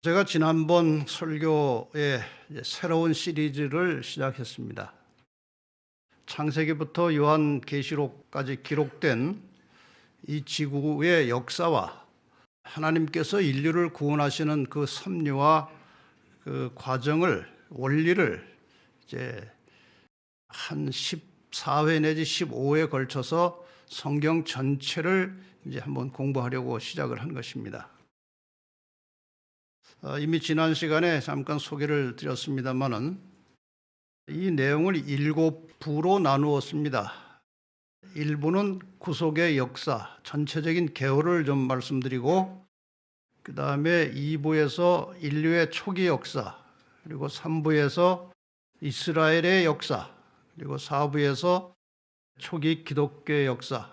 제가 지난번 설교의 새로운 시리즈를 시작했습니다. 창세기부터 요한계시록까지 기록된 이 지구의 역사와 하나님께서 인류를 구원하시는 그 섭리와 그 과정을, 원리를 이제 한 14회 내지 15회에 걸쳐서 성경 전체를 이제 한번 공부하려고 시작을 한 것입니다. 이미 지난 시간에 잠깐 소개를 드렸습니다만은 이 내용을 7부로 나누었습니다. 1부는 구속의 역사, 전체적인 개요를 좀 말씀드리고, 그 다음에 2부에서 인류의 초기 역사, 그리고 3부에서 이스라엘의 역사, 그리고 4부에서 초기 기독교의 역사,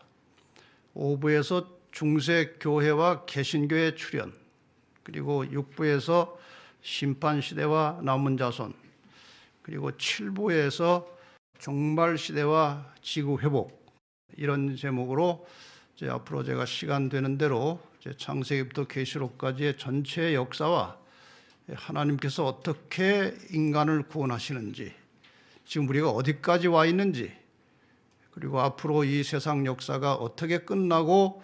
5부에서 중세 교회와 개신교의 출현, 그리고 6부에서 심판시대와 남은 자손, 그리고 7부에서 종말시대와 지구회복, 이런 제목으로 이제 앞으로 제가 시간 되는 대로 이제 창세기부터 계시록까지의 전체 역사와 하나님께서 어떻게 인간을 구원하시는지, 지금 우리가 어디까지 와 있는지, 그리고 앞으로 이 세상 역사가 어떻게 끝나고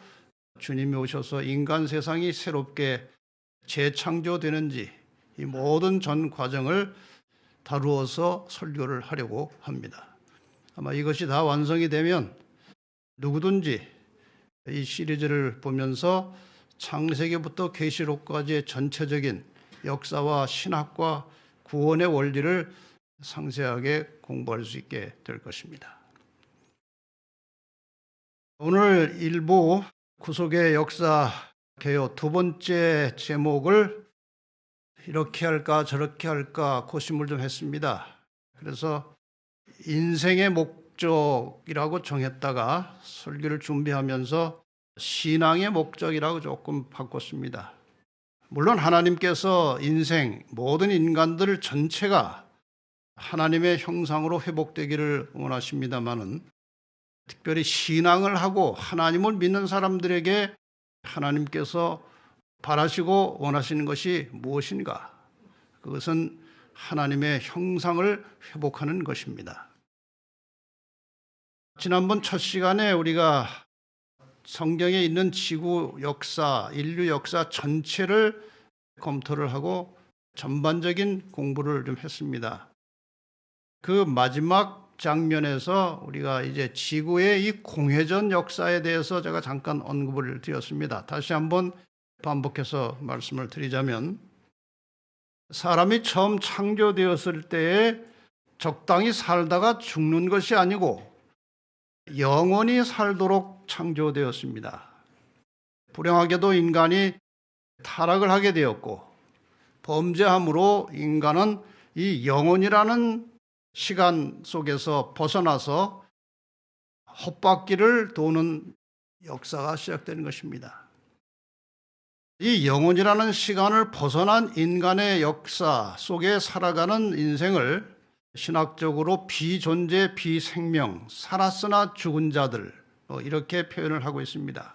주님이 오셔서 인간 세상이 새롭게 재창조되는지, 이 모든 전 과정을 다루어서 설교를 하려고 합니다. 아마 이것이 다 완성이 되면 누구든지 이 시리즈를 보면서 창세기부터 계시록까지의 전체적인 역사와 신학과 구원의 원리를 상세하게 공부할 수 있게 될 것입니다. 오늘 일부 구속의 역사 개요 두 번째 제목을 이렇게 할까 저렇게 할까 고심을 좀 했습니다. 그래서 인생의 목적이라고 정했다가 설교를 준비하면서 신앙의 목적이라고 조금 바꿨습니다. 물론 하나님께서 인생, 모든 인간들 전체가 하나님의 형상으로 회복되기를 원하십니다마는 특별히 신앙을 하고 하나님을 믿는 사람들에게 하나님께서 바라시고 원하시는 것이 무엇인가? 그것은 하나님의 형상을 회복하는 것입니다. 지난번 첫 시간에 우리가 성경에 있는 지구 역사, 인류 역사 전체를 검토를 하고 전반적인 공부를 좀 했습니다. 그 마지막 장면에서 우리가 이제 지구의 이 공회전 역사에 대해서 제가 잠깐 언급을 드렸습니다. 다시 한번 반복해서 말씀을 드리자면, 사람이 처음 창조되었을 때에 적당히 살다가 죽는 것이 아니고 영원히 살도록 창조되었습니다. 불행하게도 인간이 타락을 하게 되었고, 범죄함으로 인간은 이 영원이라는 시간 속에서 벗어나서 헛바퀴를 도는 역사가 시작되는 것입니다. 이 영원이라는 시간을 벗어난 인간의 역사 속에 살아가는 인생을 신학적으로 비존재, 비생명, 살았으나 죽은 자들, 이렇게 표현을 하고 있습니다.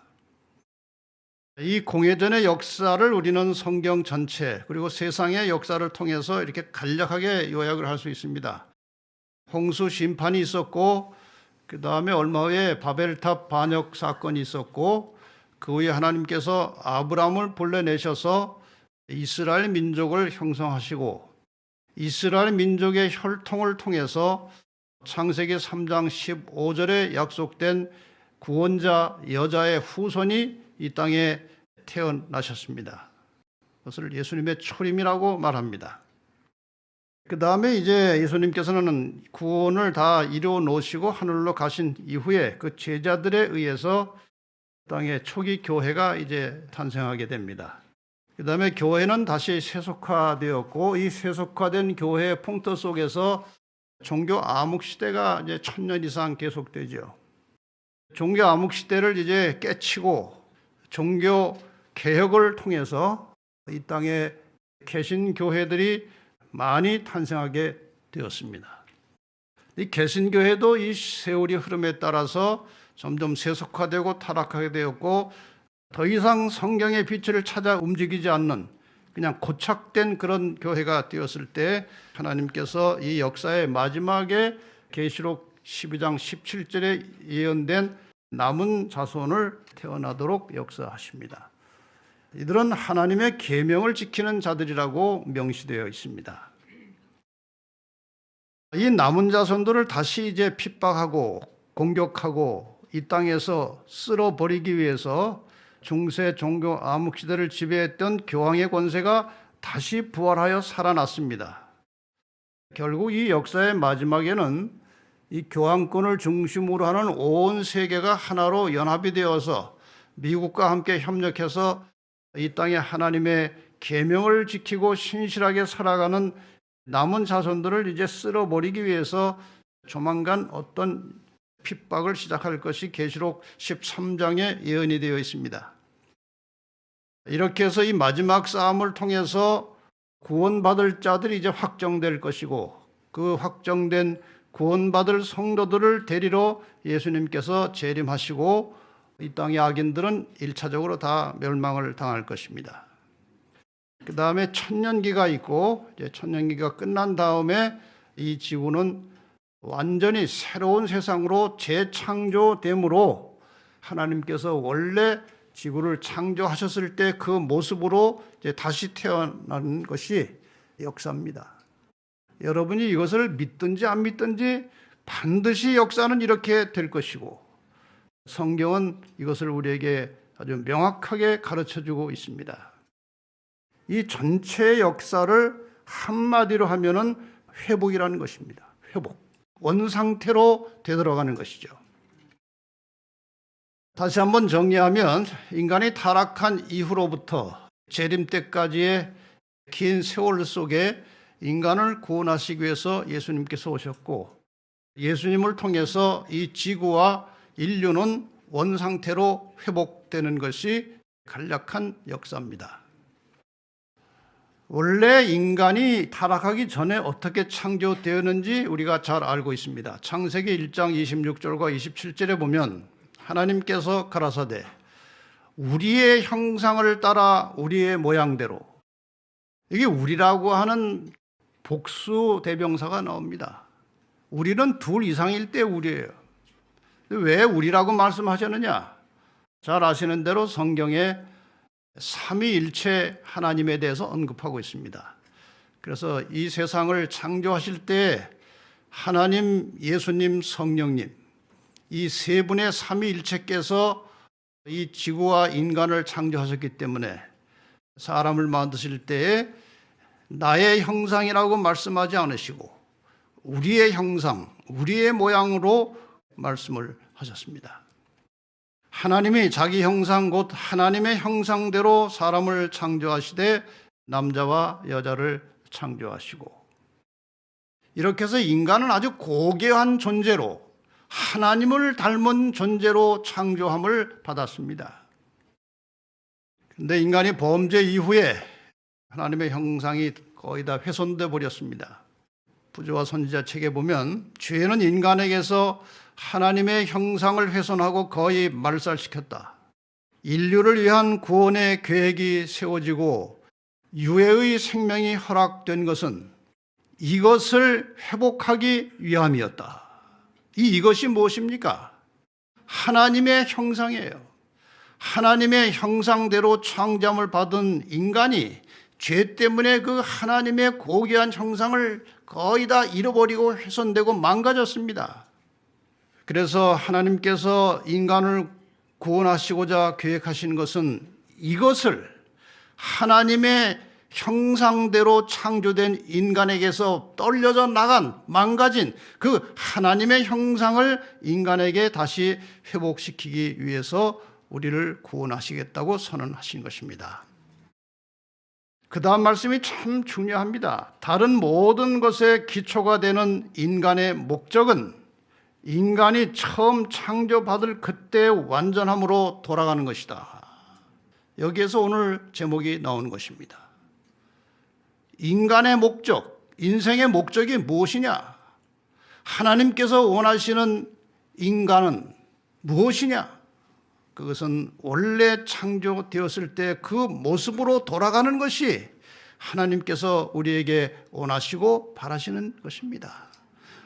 이 공회전의 역사를 우리는 성경 전체 그리고 세상의 역사를 통해서 이렇게 간략하게 요약을 할 수 있습니다. 홍수 심판이 있었고, 그 다음에 얼마 후에 바벨탑 반역 사건이 있었고, 그 후에 하나님께서 아브라함을 불러내셔서 이스라엘 민족을 형성하시고, 이스라엘 민족의 혈통을 통해서 창세기 3장 15절에 약속된 구원자 여자의 후손이 이 땅에 태어나셨습니다. 그것을 예수님의 초림이라고 말합니다. 그 다음에 이제 예수님께서는 구원을 다 이루어 놓으시고 하늘로 가신 이후에 그 제자들에 의해서 땅의 초기 교회가 이제 탄생하게 됩니다. 그 다음에 교회는 다시 세속화되었고, 이 세속화된 교회의 풍토 속에서 종교 암흑 시대가 이제 1000년 이상 계속되죠. 종교 암흑 시대를 이제 깨치고 종교 개혁을 통해서 이 땅에 개신 교회들이 많이 탄생하게 되었습니다. 이 개신교회도 이 세월의 흐름에 따라서 점점 세속화되고 타락하게 되었고, 더 이상 성경의 빛을 찾아 움직이지 않는 그냥 고착된 그런 교회가 되었을 때 하나님께서 이 역사의 마지막에 계시록 12장 17절에 예언된 남은 자손을 태어나도록 역사하십니다. 이들은 하나님의 계명을 지키는 자들이라고 명시되어 있습니다. 이 남은 자손들을 다시 이제 핍박하고 공격하고 이 땅에서 쓸어버리기 위해서 중세 종교 암흑 시대를 지배했던 교황의 권세가 다시 부활하여 살아났습니다. 결국 이 역사의 마지막에는 이 교황권을 중심으로 하는 온 세계가 하나로 연합이 되어서 미국과 함께 협력해서 이 땅에 하나님의 계명을 지키고 신실하게 살아가는 남은 자손들을 이제 쓸어버리기 위해서 조만간 어떤 핍박을 시작할 것이 계시록 13장에 예언이 되어 있습니다. 이렇게 해서 이 마지막 싸움을 통해서 구원받을 자들이 이제 확정될 것이고 그 확정된 구원받을 성도들을 데리러 예수님께서 재림하시고 이 땅의 악인들은 1차적으로 다 멸망을 당할 것입니다. 그 다음에 천년기가 있고 이제 천년기가 끝난 다음에 이 지구는 완전히 새로운 세상으로 재창조됨으로 하나님께서 원래 지구를 창조하셨을 때 그 모습으로 이제 다시 태어나는 것이 역사입니다. 여러분이 이것을 믿든지 안 믿든지 반드시 역사는 이렇게 될 것이고 성경은 이것을 우리에게 아주 명확하게 가르쳐주고 있습니다. 이 전체 역사를 한마디로 하면은 회복이라는 것입니다. 회복. 원상태로 되돌아가는 것이죠. 다시 한번 정리하면 인간이 타락한 이후로부터 재림 때까지의 긴 세월 속에 인간을 구원하시기 위해서 예수님께서 오셨고 예수님을 통해서 이 지구와 인류는 원상태로 회복되는 것이 간략한 역사입니다. 원래 인간이 타락하기 전에 어떻게 창조되었는지 우리가 잘 알고 있습니다. 창세기 1장 26절과 27절에 보면 하나님께서 가라사대 우리의 형상을 따라 우리의 모양대로, 이게 우리라고 하는 복수 대명사가 나옵니다. 우리는 둘 이상일 때 우리예요. 왜 우리라고 말씀하셨느냐? 잘 아시는 대로 성경에 삼위일체 하나님에 대해서 언급하고 있습니다. 그래서 이 세상을 창조하실 때 하나님, 예수님, 성령님 이 세 분의 삼위일체께서 이 지구와 인간을 창조하셨기 때문에 사람을 만드실 때에 나의 형상이라고 말씀하지 않으시고 우리의 형상, 우리의 모양으로 말씀을 하셨습니다. 하나님이 자기 형상 곧 하나님의 형상대로 사람을 창조하시되 남자와 여자를 창조하시고 이렇게 해서 인간은 아주 고귀한 존재로 하나님을 닮은 존재로 창조함을 받았습니다. 그런데 인간이 범죄 이후에 하나님의 형상이 거의 다 훼손돼 버렸습니다. 부조와 선지자 책에 보면 죄는 인간에게서 하나님의 형상을 훼손하고 거의 말살시켰다. 인류를 위한 구원의 계획이 세워지고 유해의 생명이 허락된 것은 이것을 회복하기 위함이었다. 이것이 무엇입니까? 하나님의 형상이에요. 하나님의 형상대로 창조함을 받은 인간이 죄 때문에 그 하나님의 고귀한 형상을 거의 다 잃어버리고 훼손되고 망가졌습니다. 그래서 하나님께서 인간을 구원하시고자 계획하신 것은 이것을 하나님의 형상대로 창조된 인간에게서 떨려져 나간 망가진 그 하나님의 형상을 인간에게 다시 회복시키기 위해서 우리를 구원하시겠다고 선언하신 것입니다. 그 다음 말씀이 참 중요합니다. 다른 모든 것의 기초가 되는 인간의 목적은 인간이 처음 창조받을 그때의 완전함으로 돌아가는 것이다. 여기에서 오늘 제목이 나오는 것입니다. 인간의 목적, 인생의 목적이 무엇이냐? 하나님께서 원하시는 인간은 무엇이냐? 그것은 원래 창조되었을 때 그 모습으로 돌아가는 것이 하나님께서 우리에게 원하시고 바라시는 것입니다.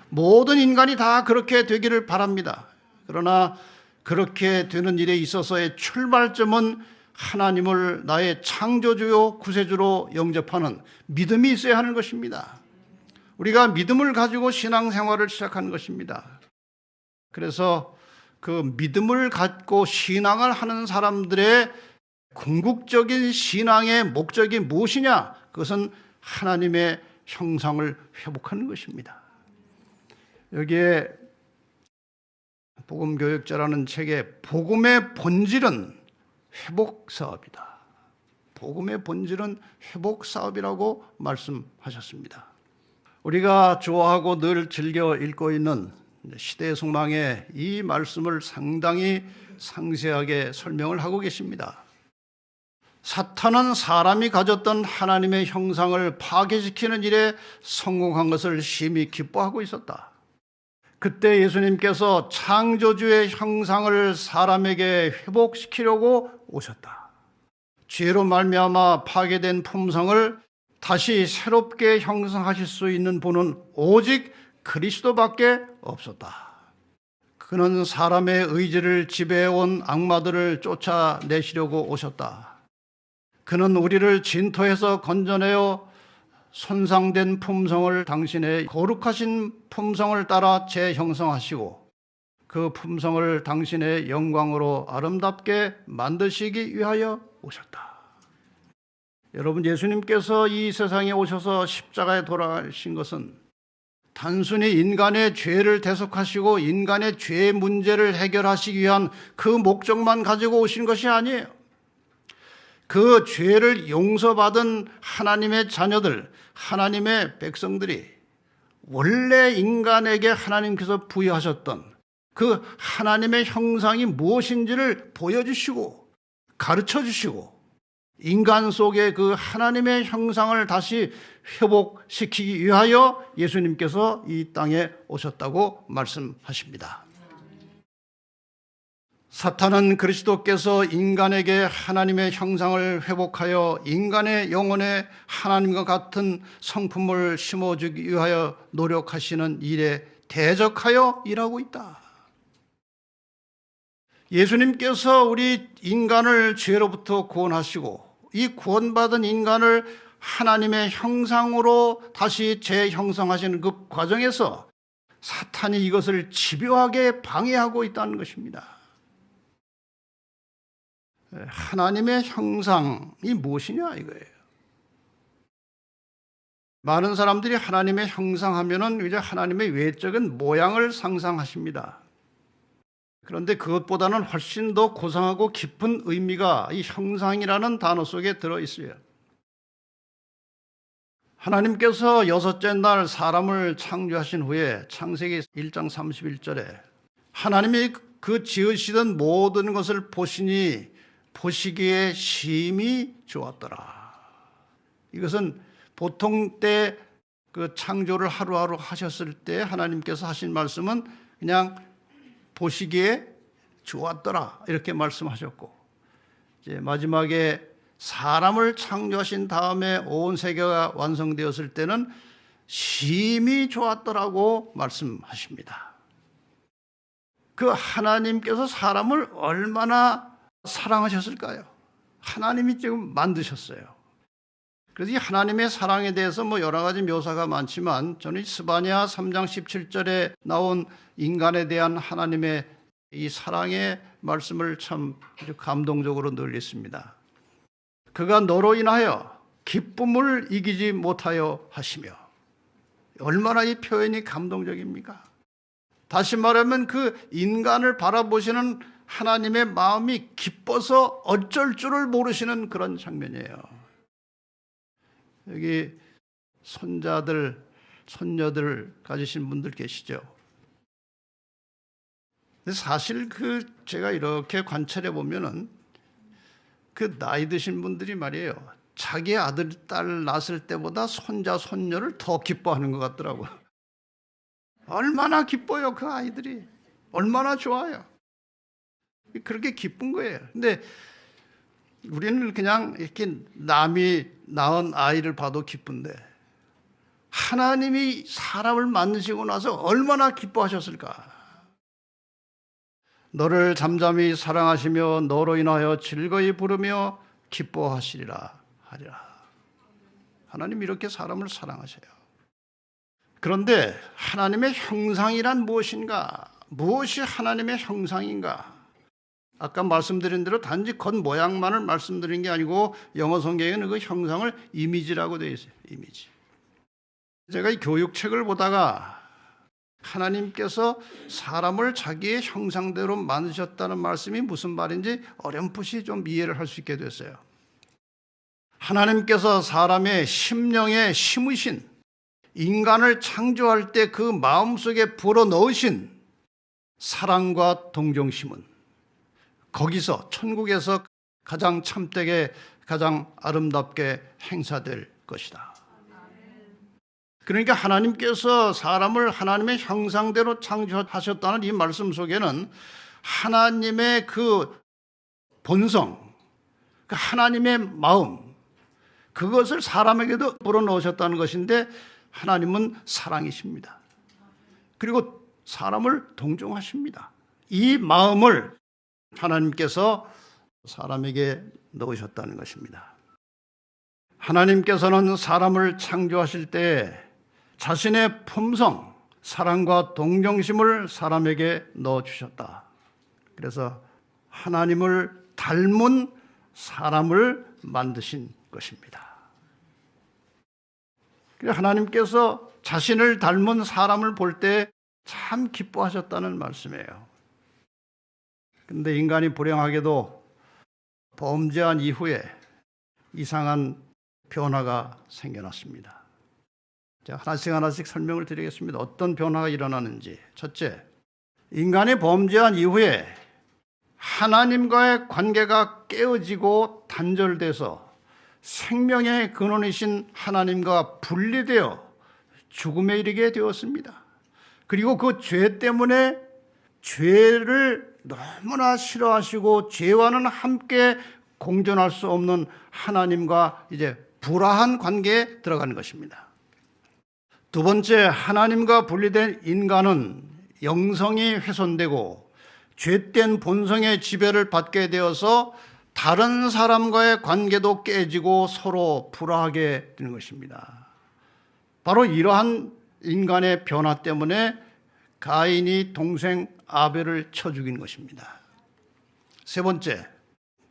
모든 인간이 다 그렇게 되기를 바랍니다. 그러나 그렇게 되는 일에 있어서의 출발점은 하나님을 나의 창조주요 구세주로 영접하는 믿음이 있어야 하는 것입니다. 우리가 믿음을 가지고 신앙생활을 시작하는 것입니다. 그래서 그 믿음을 갖고 신앙을 하는 사람들의 궁극적인 신앙의 목적이 무엇이냐? 그것은 하나님의 형상을 회복하는 것입니다. 여기에 복음교육자라는 책에 복음의 본질은 회복 사업이다. 복음의 본질은 회복 사업이라고 말씀하셨습니다. 우리가 좋아하고 늘 즐겨 읽고 있는 시대의 속망에 이 말씀을 상당히 상세하게 설명을 하고 계십니다. 사탄은 사람이 가졌던 하나님의 형상을 파괴시키는 일에 성공한 것을 심히 기뻐하고 있었다. 그때 예수님께서 창조주의 형상을 사람에게 회복시키려고 오셨다. 죄로 말미암아 파괴된 품성을 다시 새롭게 형성하실 수 있는 분은 오직 그리스도밖에 없었다. 그는 사람의 의지를 지배해온 악마들을 쫓아내시려고 오셨다. 그는 우리를 진토에서 건져내어 손상된 품성을 당신의 거룩하신 품성을 따라 재형성하시고 그 품성을 당신의 영광으로 아름답게 만드시기 위하여 오셨다. 여러분, 예수님께서 이 세상에 오셔서 십자가에 돌아가신 것은 단순히 인간의 죄를 대속하시고 인간의 죄 문제를 해결하시기 위한 그 목적만 가지고 오신 것이 아니에요. 그 죄를 용서받은 하나님의 자녀들, 하나님의 백성들이 원래 인간에게 하나님께서 부여하셨던 그 하나님의 형상이 무엇인지를 보여주시고 가르쳐주시고 인간 속에 그 하나님의 형상을 다시 회복시키기 위하여 예수님께서 이 땅에 오셨다고 말씀하십니다. 사탄은 그리스도께서 인간에게 하나님의 형상을 회복하여 인간의 영혼에 하나님과 같은 성품을 심어주기 위하여 노력하시는 일에 대적하여 일하고 있다. 예수님께서 우리 인간을 죄로부터 구원하시고 이 구원받은 인간을 하나님의 형상으로 다시 재형성하시는 그 과정에서 사탄이 이것을 집요하게 방해하고 있다는 것입니다. 하나님의 형상이 무엇이냐 이거예요. 많은 사람들이 하나님의 형상 하면은 이제 하나님의 외적인 모양을 상상하십니다. 그런데 그것보다는 훨씬 더 고상하고 깊은 의미가 이 형상이라는 단어 속에 들어 있어요. 하나님께서 여섯째 날 사람을 창조하신 후에 창세기 1장 31절에 하나님이 그 지으시던 모든 것을 보시니 보시기에 심히 좋았더라. 이것은 보통 때 그 창조를 하루하루 하셨을 때 하나님께서 하신 말씀은 그냥 보시기에 좋았더라 이렇게 말씀하셨고, 이제 마지막에 사람을 창조하신 다음에 온 세계가 완성되었을 때는 심히 좋았더라고 말씀하십니다. 그 하나님께서 사람을 얼마나 사랑하셨을까요? 하나님이 지금 만드셨어요. 그래서 이 하나님의 사랑에 대해서 여러 가지 묘사가 많지만 저는 스바냐 3장 17절에 나온 인간에 대한 하나님의 이 사랑의 말씀을 참 아주 감동적으로 늘 읽습니다. 그가 너로 인하여 기쁨을 이기지 못하여 하시며. 얼마나 이 표현이 감동적입니까? 다시 말하면 그 인간을 바라보시는 하나님의 마음이 기뻐서 어쩔 줄을 모르시는 그런 장면이에요. 여기 손자들, 손녀들 가지신 분들 계시죠? 근데 사실 제가 이렇게 관찰해 보면은 그 나이 드신 분들이 말이에요. 자기 아들, 딸 낳았을 때보다 손자, 손녀를 더 기뻐하는 것 같더라고요. 얼마나 기뻐요, 그 아이들이. 얼마나 좋아요. 그렇게 기쁜 거예요. 근데 우리는 그냥 이렇게 남이 낳은 아이를 봐도 기쁜데 하나님이 사람을 만드시고 나서 얼마나 기뻐하셨을까. 너를 잠잠히 사랑하시며 너로 인하여 즐거이 부르며 기뻐하시리라 하리라. 하나님 이렇게 사람을 사랑하셔요. 그런데 하나님의 형상이란 무엇인가? 무엇이 하나님의 형상인가? 아까 말씀드린 대로 단지 겉모양만을 말씀드린 게 아니고 영어 성경에는 그 형상을 이미지라고 되어 있어요. 이미지. 제가 이 교육책을 보다가 하나님께서 사람을 자기의 형상대로 만드셨다는 말씀이 무슨 말인지 어렴풋이 좀 이해를 할 수 있게 됐어요. 하나님께서 사람의 심령에 심으신 인간을 창조할 때 그 마음속에 불어넣으신 사랑과 동정심은 거기서 천국에서 가장 참되게 가장 아름답게 행사될 것이다. 그러니까 하나님께서 사람을 하나님의 형상대로 창조하셨다는 이 말씀 속에는 하나님의 그 본성, 그 하나님의 마음, 그것을 사람에게도 불어넣으셨다는 것인데 하나님은 사랑이십니다. 그리고 사람을 동정하십니다. 이 마음을 하나님께서 사람에게 넣으셨다는 것입니다. 하나님께서는 사람을 창조하실 때 자신의 품성, 사랑과 동정심을 사람에게 넣어주셨다. 그래서 하나님을 닮은 사람을 만드신 것입니다. 하나님께서 자신을 닮은 사람을 볼 때 참 기뻐하셨다는 말씀이에요. 그런데 인간이 불행하게도 범죄한 이후에 이상한 변화가 생겨났습니다. 제가 하나씩 설명을 드리겠습니다. 어떤 변화가 일어나는지. 첫째, 인간이 범죄한 이후에 하나님과의 관계가 깨어지고 단절돼서 생명의 근원이신 하나님과 분리되어 죽음에 이르게 되었습니다. 그리고 그 죄 때문에 죄를 너무나 싫어하시고 죄와는 함께 공존할 수 없는 하나님과 이제 불화한 관계에 들어가는 것입니다. 두 번째, 하나님과 분리된 인간은 영성이 훼손되고 죄된 본성의 지배를 받게 되어서 다른 사람과의 관계도 깨지고 서로 불화하게 되는 것입니다. 바로 이러한 인간의 변화 때문에 가인이 동생 아벨을 쳐 죽인 것입니다. 세 번째,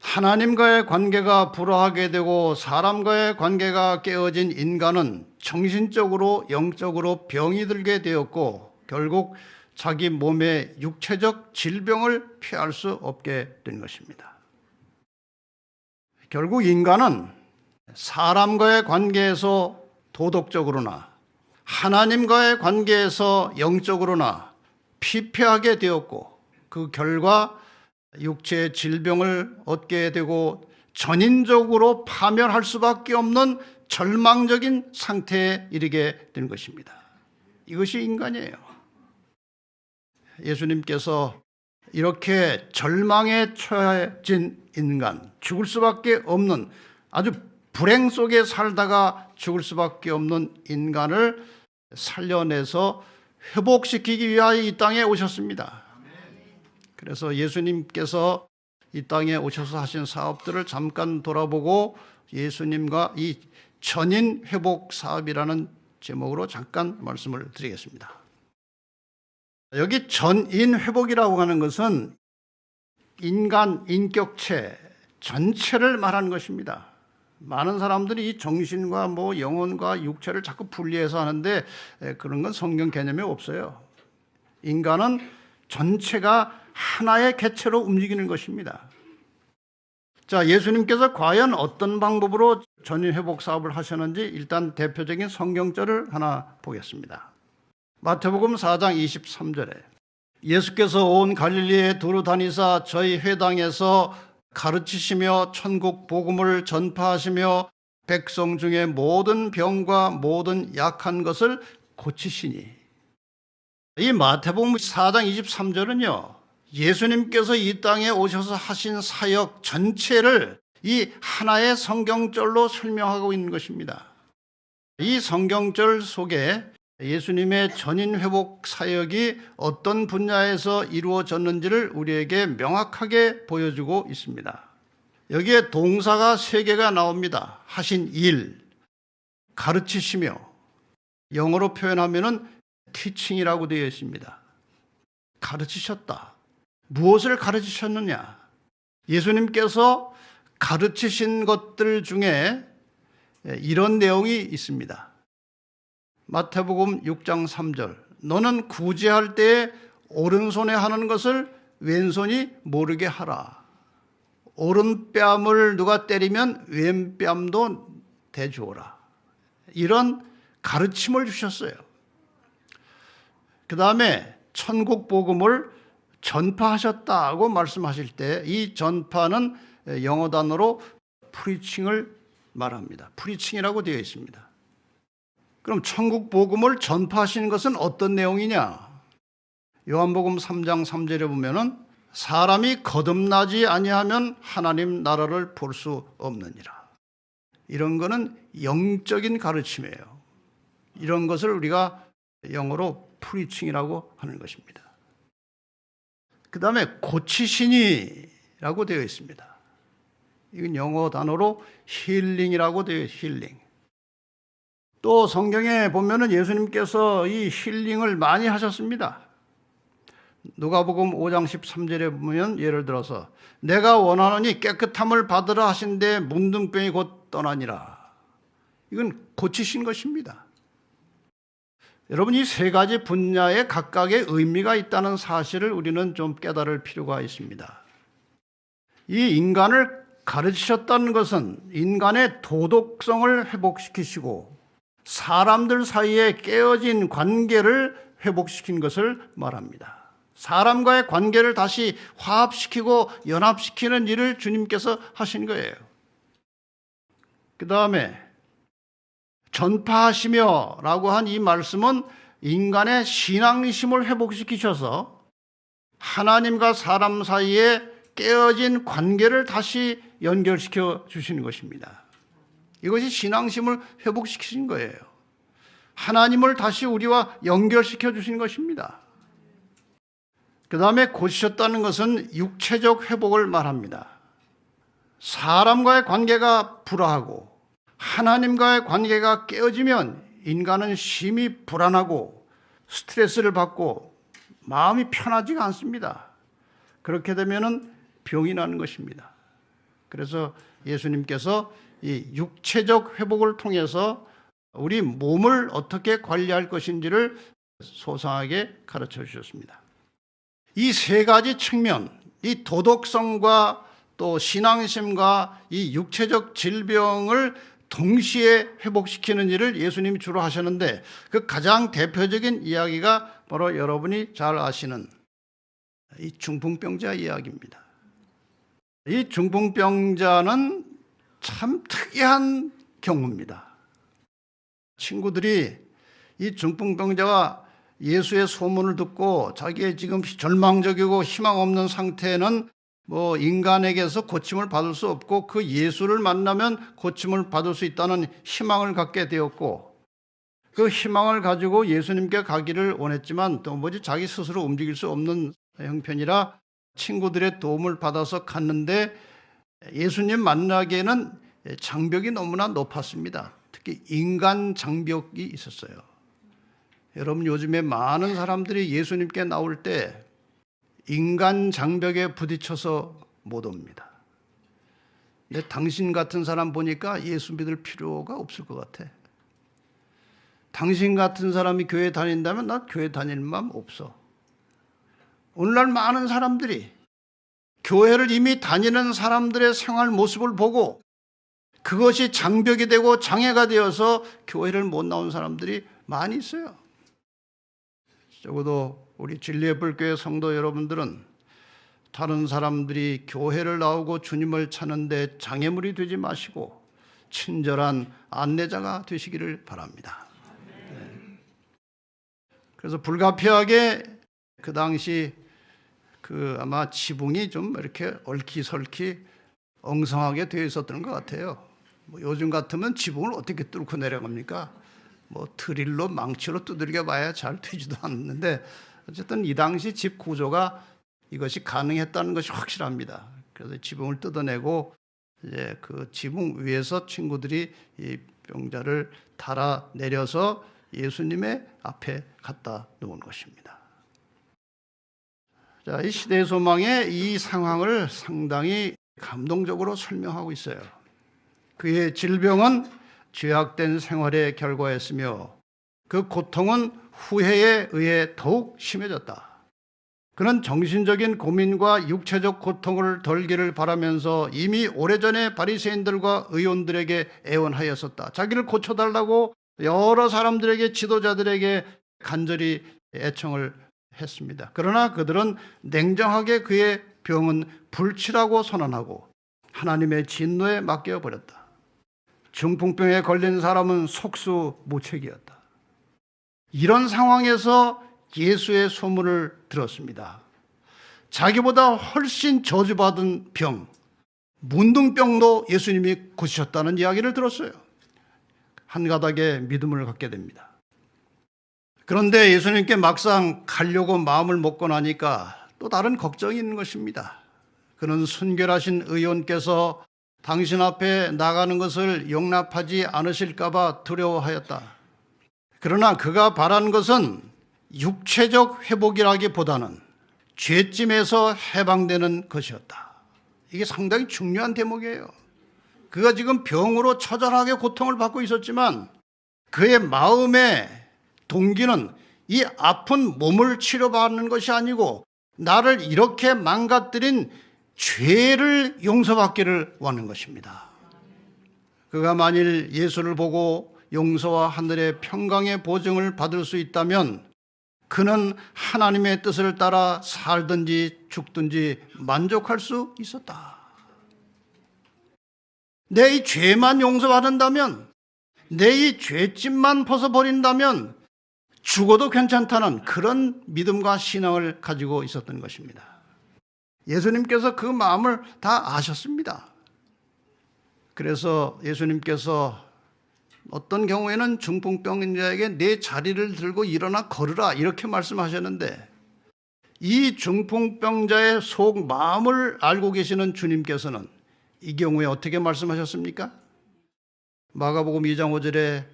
하나님과의 관계가 불화하게 되고 사람과의 관계가 깨어진 인간은 정신적으로 영적으로 병이 들게 되었고 결국 자기 몸의 육체적 질병을 피할 수 없게 된 것입니다. 결국 인간은 사람과의 관계에서 도덕적으로나 하나님과의 관계에서 영적으로나 피폐하게 되었고 그 결과 육체의 질병을 얻게 되고 전인적으로 파멸할 수밖에 없는 절망적인 상태에 이르게 된 것입니다. 이것이 인간이에요. 예수님께서 이렇게 절망에 처해진 인간, 죽을 수밖에 없는 아주 불행 속에 살다가 죽을 수밖에 없는 인간을 살려내서 회복시키기 위하여 이 땅에 오셨습니다. 그래서 예수님께서 이 땅에 오셔서 하신 사업들을 잠깐 돌아보고 예수님과 이 전인 회복 사업이라는 제목으로 잠깐 말씀을 드리겠습니다. 여기 전인 회복이라고 하는 것은 인간 인격체 전체를 말하는 것입니다. 많은 사람들이 이 정신과 영혼과 육체를 자꾸 분리해서 하는데 그런 건 성경 개념에 없어요. 인간은 전체가 하나의 개체로 움직이는 것입니다. 자, 예수님께서 과연 어떤 방법으로 전인 회복 사업을 하셨는지 일단 대표적인 성경절을 하나 보겠습니다. 마태복음 4장 23절에 예수께서 온 갈릴리에 두루 다니사 저희 회당에서 가르치시며 천국 복음을 전파하시며 백성 중에 모든 병과 모든 약한 것을 고치시니. 이 마태복음 4장 23절은요 예수님께서 이 땅에 오셔서 하신 사역 전체를 이 하나의 성경절로 설명하고 있는 것입니다. 이 성경절 속에 예수님의 전인 회복 사역이 어떤 분야에서 이루어졌는지를 우리에게 명확하게 보여주고 있습니다. 여기에 동사가 3개가 나옵니다. 하신 일, 가르치시며, 영어로 표현하면은 teaching이라고 되어 있습니다. 가르치셨다. 무엇을 가르치셨느냐? 예수님께서 가르치신 것들 중에 이런 내용이 있습니다. 마태복음 6장 3절. 너는 구제할 때에 오른손에 하는 것을 왼손이 모르게 하라. 오른뺨을 누가 때리면 왼뺨도 대주어라. 이런 가르침을 주셨어요. 그 다음에 천국 복음을 전파하셨다고 말씀하실 때 이 전파는 영어 단어로 preaching을 말합니다. preaching이라고 되어 있습니다. 그럼 천국 복음을 전파하시는 것은 어떤 내용이냐? 요한복음 3장 3절에 보면은 사람이 거듭나지 아니하면 하나님 나라를 볼 수 없느니라. 이런 거는 영적인 가르침이에요. 이런 것을 우리가 영어로 프리칭이라고 하는 것입니다. 그 다음에 고치시니라고 되어 있습니다. 이건 영어 단어로 힐링이라고 되어 있어요. 힐링. 또 성경에 보면은 예수님께서 이 힐링을 많이 하셨습니다. 누가복음 5장 13절에 보면 예를 들어서 내가 원하노니 깨끗함을 받으라 하신데 문둥병이 곧 떠나니라. 이건 고치신 것입니다. 여러분, 이 3가지 분야에 각각의 의미가 있다는 사실을 우리는 좀 깨달을 필요가 있습니다. 이 인간을 가르치셨다는 것은 인간의 도덕성을 회복시키시고 사람들 사이에 깨어진 관계를 회복시킨 것을 말합니다. 사람과의 관계를 다시 화합시키고 연합시키는 일을 주님께서 하신 거예요. 그 다음에 전파하시며 라고 한 이 말씀은 인간의 신앙심을 회복시키셔서 하나님과 사람 사이에 깨어진 관계를 다시 연결시켜 주시는 것입니다. 이것이 신앙심을 회복시키신 거예요. 하나님을 다시 우리와 연결시켜 주신 것입니다. 그 다음에 고치셨다는 것은 육체적 회복을 말합니다. 사람과의 관계가 불화하고 하나님과의 관계가 깨어지면 인간은 심히 불안하고 스트레스를 받고 마음이 편하지가 않습니다. 그렇게 되면 병이 나는 것입니다. 그래서 예수님께서 이 육체적 회복을 통해서 우리 몸을 어떻게 관리할 것인지를 소상하게 가르쳐 주셨습니다. 이 3가지 측면, 이 도덕성과 또 신앙심과 이 육체적 질병을 동시에 회복시키는 일을 예수님이 주로 하셨는데 그 가장 대표적인 이야기가 바로 여러분이 잘 아시는 이 중풍병자 이야기입니다. 이 중풍병자는 참 특이한 경우입니다. 친구들이 이 중풍병자가 예수의 소문을 듣고 자기의 지금 절망적이고 희망 없는 상태는 뭐 인간에게서 고침을 받을 수 없고 그 예수를 만나면 고침을 받을 수 있다는 희망을 갖게 되었고 그 희망을 가지고 예수님께 가기를 원했지만 도무지 자기 스스로 움직일 수 없는 형편이라 친구들의 도움을 받아서 갔는데 예수님 만나기에는 장벽이 너무나 높았습니다. 특히 인간 장벽이 있었어요. 여러분, 요즘에 많은 사람들이 예수님께 나올 때 인간 장벽에 부딪혀서 못 옵니다. 근데 당신 같은 사람 보니까 예수 믿을 필요가 없을 것 같아. 당신 같은 사람이 교회 다닌다면 나 교회 다닐 마음 없어. 오늘날 많은 사람들이 교회를 이미 다니는 사람들의 생활 모습을 보고 그것이 장벽이 되고 장애가 되어서 교회를 못 나온 사람들이 많이 있어요. 적어도 우리 진리의 불교회 성도 여러분들은 다른 사람들이 교회를 나오고 주님을 찾는데 장애물이 되지 마시고 친절한 안내자가 되시기를 바랍니다. 네. 그래서 불가피하게 그 당시 아마 지붕이 좀 이렇게 얽히설키 엉성하게 되어 있었던 것 같아요. 요즘 같으면 지붕을 어떻게 뚫고 내려갑니까? 드릴로 망치로 두들겨 봐야 잘 되지도 않는데, 어쨌든 이 당시 집 구조가 이것이 가능했다는 것이 확실합니다. 그래서 지붕을 뜯어내고 이제 그 지붕 위에서 친구들이 이 병자를 달아 내려서 예수님의 앞에 갖다 놓은 것입니다. 자, 이 시대의 소망의 이 상황을 상당히 감동적으로 설명하고 있어요. 그의 질병은 죄악된 생활의 결과였으며 그 고통은 후회에 의해 더욱 심해졌다. 그는 정신적인 고민과 육체적 고통을 덜기를 바라면서 이미 오래전에 바리새인들과 의원들에게 애원하였었다. 자기를 고쳐달라고 여러 사람들에게, 지도자들에게 간절히 애청을 했습니다. 그러나 그들은 냉정하게 그의 병은 불치라고 선언하고 하나님의 진노에 맡겨버렸다. 중풍병에 걸린 사람은 속수무책이었다. 이런 상황에서 예수의 소문을 들었습니다. 자기보다 훨씬 저주받은 병, 문둥병도 예수님이 고치셨다는 이야기를 들었어요. 한 가닥의 믿음을 갖게 됩니다. 그런데 예수님께 막상 가려고 마음을 먹고 나니까 또 다른 걱정이 있는 것입니다. 그는 순결하신 의원께서 당신 앞에 나가는 것을 용납하지 않으실까 봐 두려워하였다. 그러나 그가 바란 것은 육체적 회복이라기보다는 죄짐에서 해방되는 것이었다. 이게 상당히 중요한 대목이에요. 그가 지금 병으로 처절하게 고통을 받고 있었지만 그의 마음의 동기는 이 아픈 몸을 치료받는 것이 아니고 나를 이렇게 망가뜨린 죄를 용서받기를 원하는 것입니다. 그가 만일 예수를 보고 용서와 하늘의 평강의 보증을 받을 수 있다면 그는 하나님의 뜻을 따라 살든지 죽든지 만족할 수 있었다. 내 이 죄만 용서받는다면, 내 이 죄짐만 벗어버린다면 죽어도 괜찮다는 그런 믿음과 신앙을 가지고 있었던 것입니다. 예수님께서 그 마음을 다 아셨습니다. 그래서 예수님께서 어떤 경우에는 중풍병자에게 내 자리를 들고 일어나 걸으라 이렇게 말씀하셨는데, 이 중풍병자의 속 마음을 알고 계시는 주님께서는 이 경우에 어떻게 말씀하셨습니까? 마가복음 2장 5절에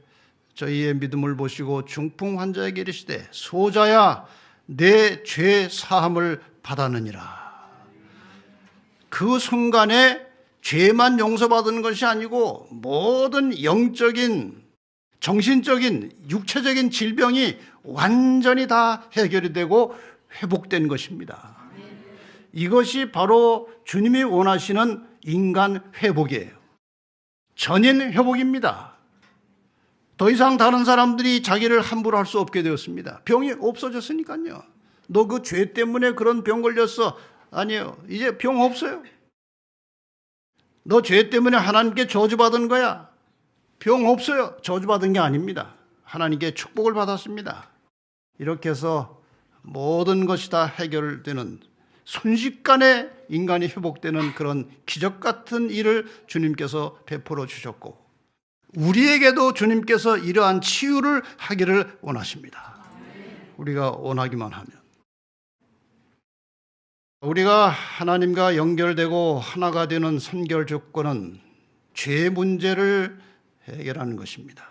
저희의 믿음을 보시고 중풍 환자에게 이르시되 소자야 내 죄 사함을 받았느니라. 그 순간에 죄만 용서받는 것이 아니고 모든 영적인, 정신적인, 육체적인 질병이 완전히 다 해결이 되고 회복된 것입니다. 이것이 바로 주님이 원하시는 인간 회복이에요. 전인 회복입니다. 더 이상 다른 사람들이 자기를 함부로 할 수 없게 되었습니다. 병이 없어졌으니까요. 너 그 죄 때문에 그런 병 걸렸어. 아니에요. 이제 병 없어요. 너 죄 때문에 하나님께 저주받은 거야. 병 없어요. 저주받은 게 아닙니다. 하나님께 축복을 받았습니다. 이렇게 해서 모든 것이 다 해결되는, 순식간에 인간이 회복되는 그런 기적 같은 일을 주님께서 베풀어 주셨고, 우리에게도 주님께서 이러한 치유를 하기를 원하십니다. 우리가 원하기만 하면. 우리가 하나님과 연결되고 하나가 되는 선결 조건은 죄 문제를 해결하는 것입니다.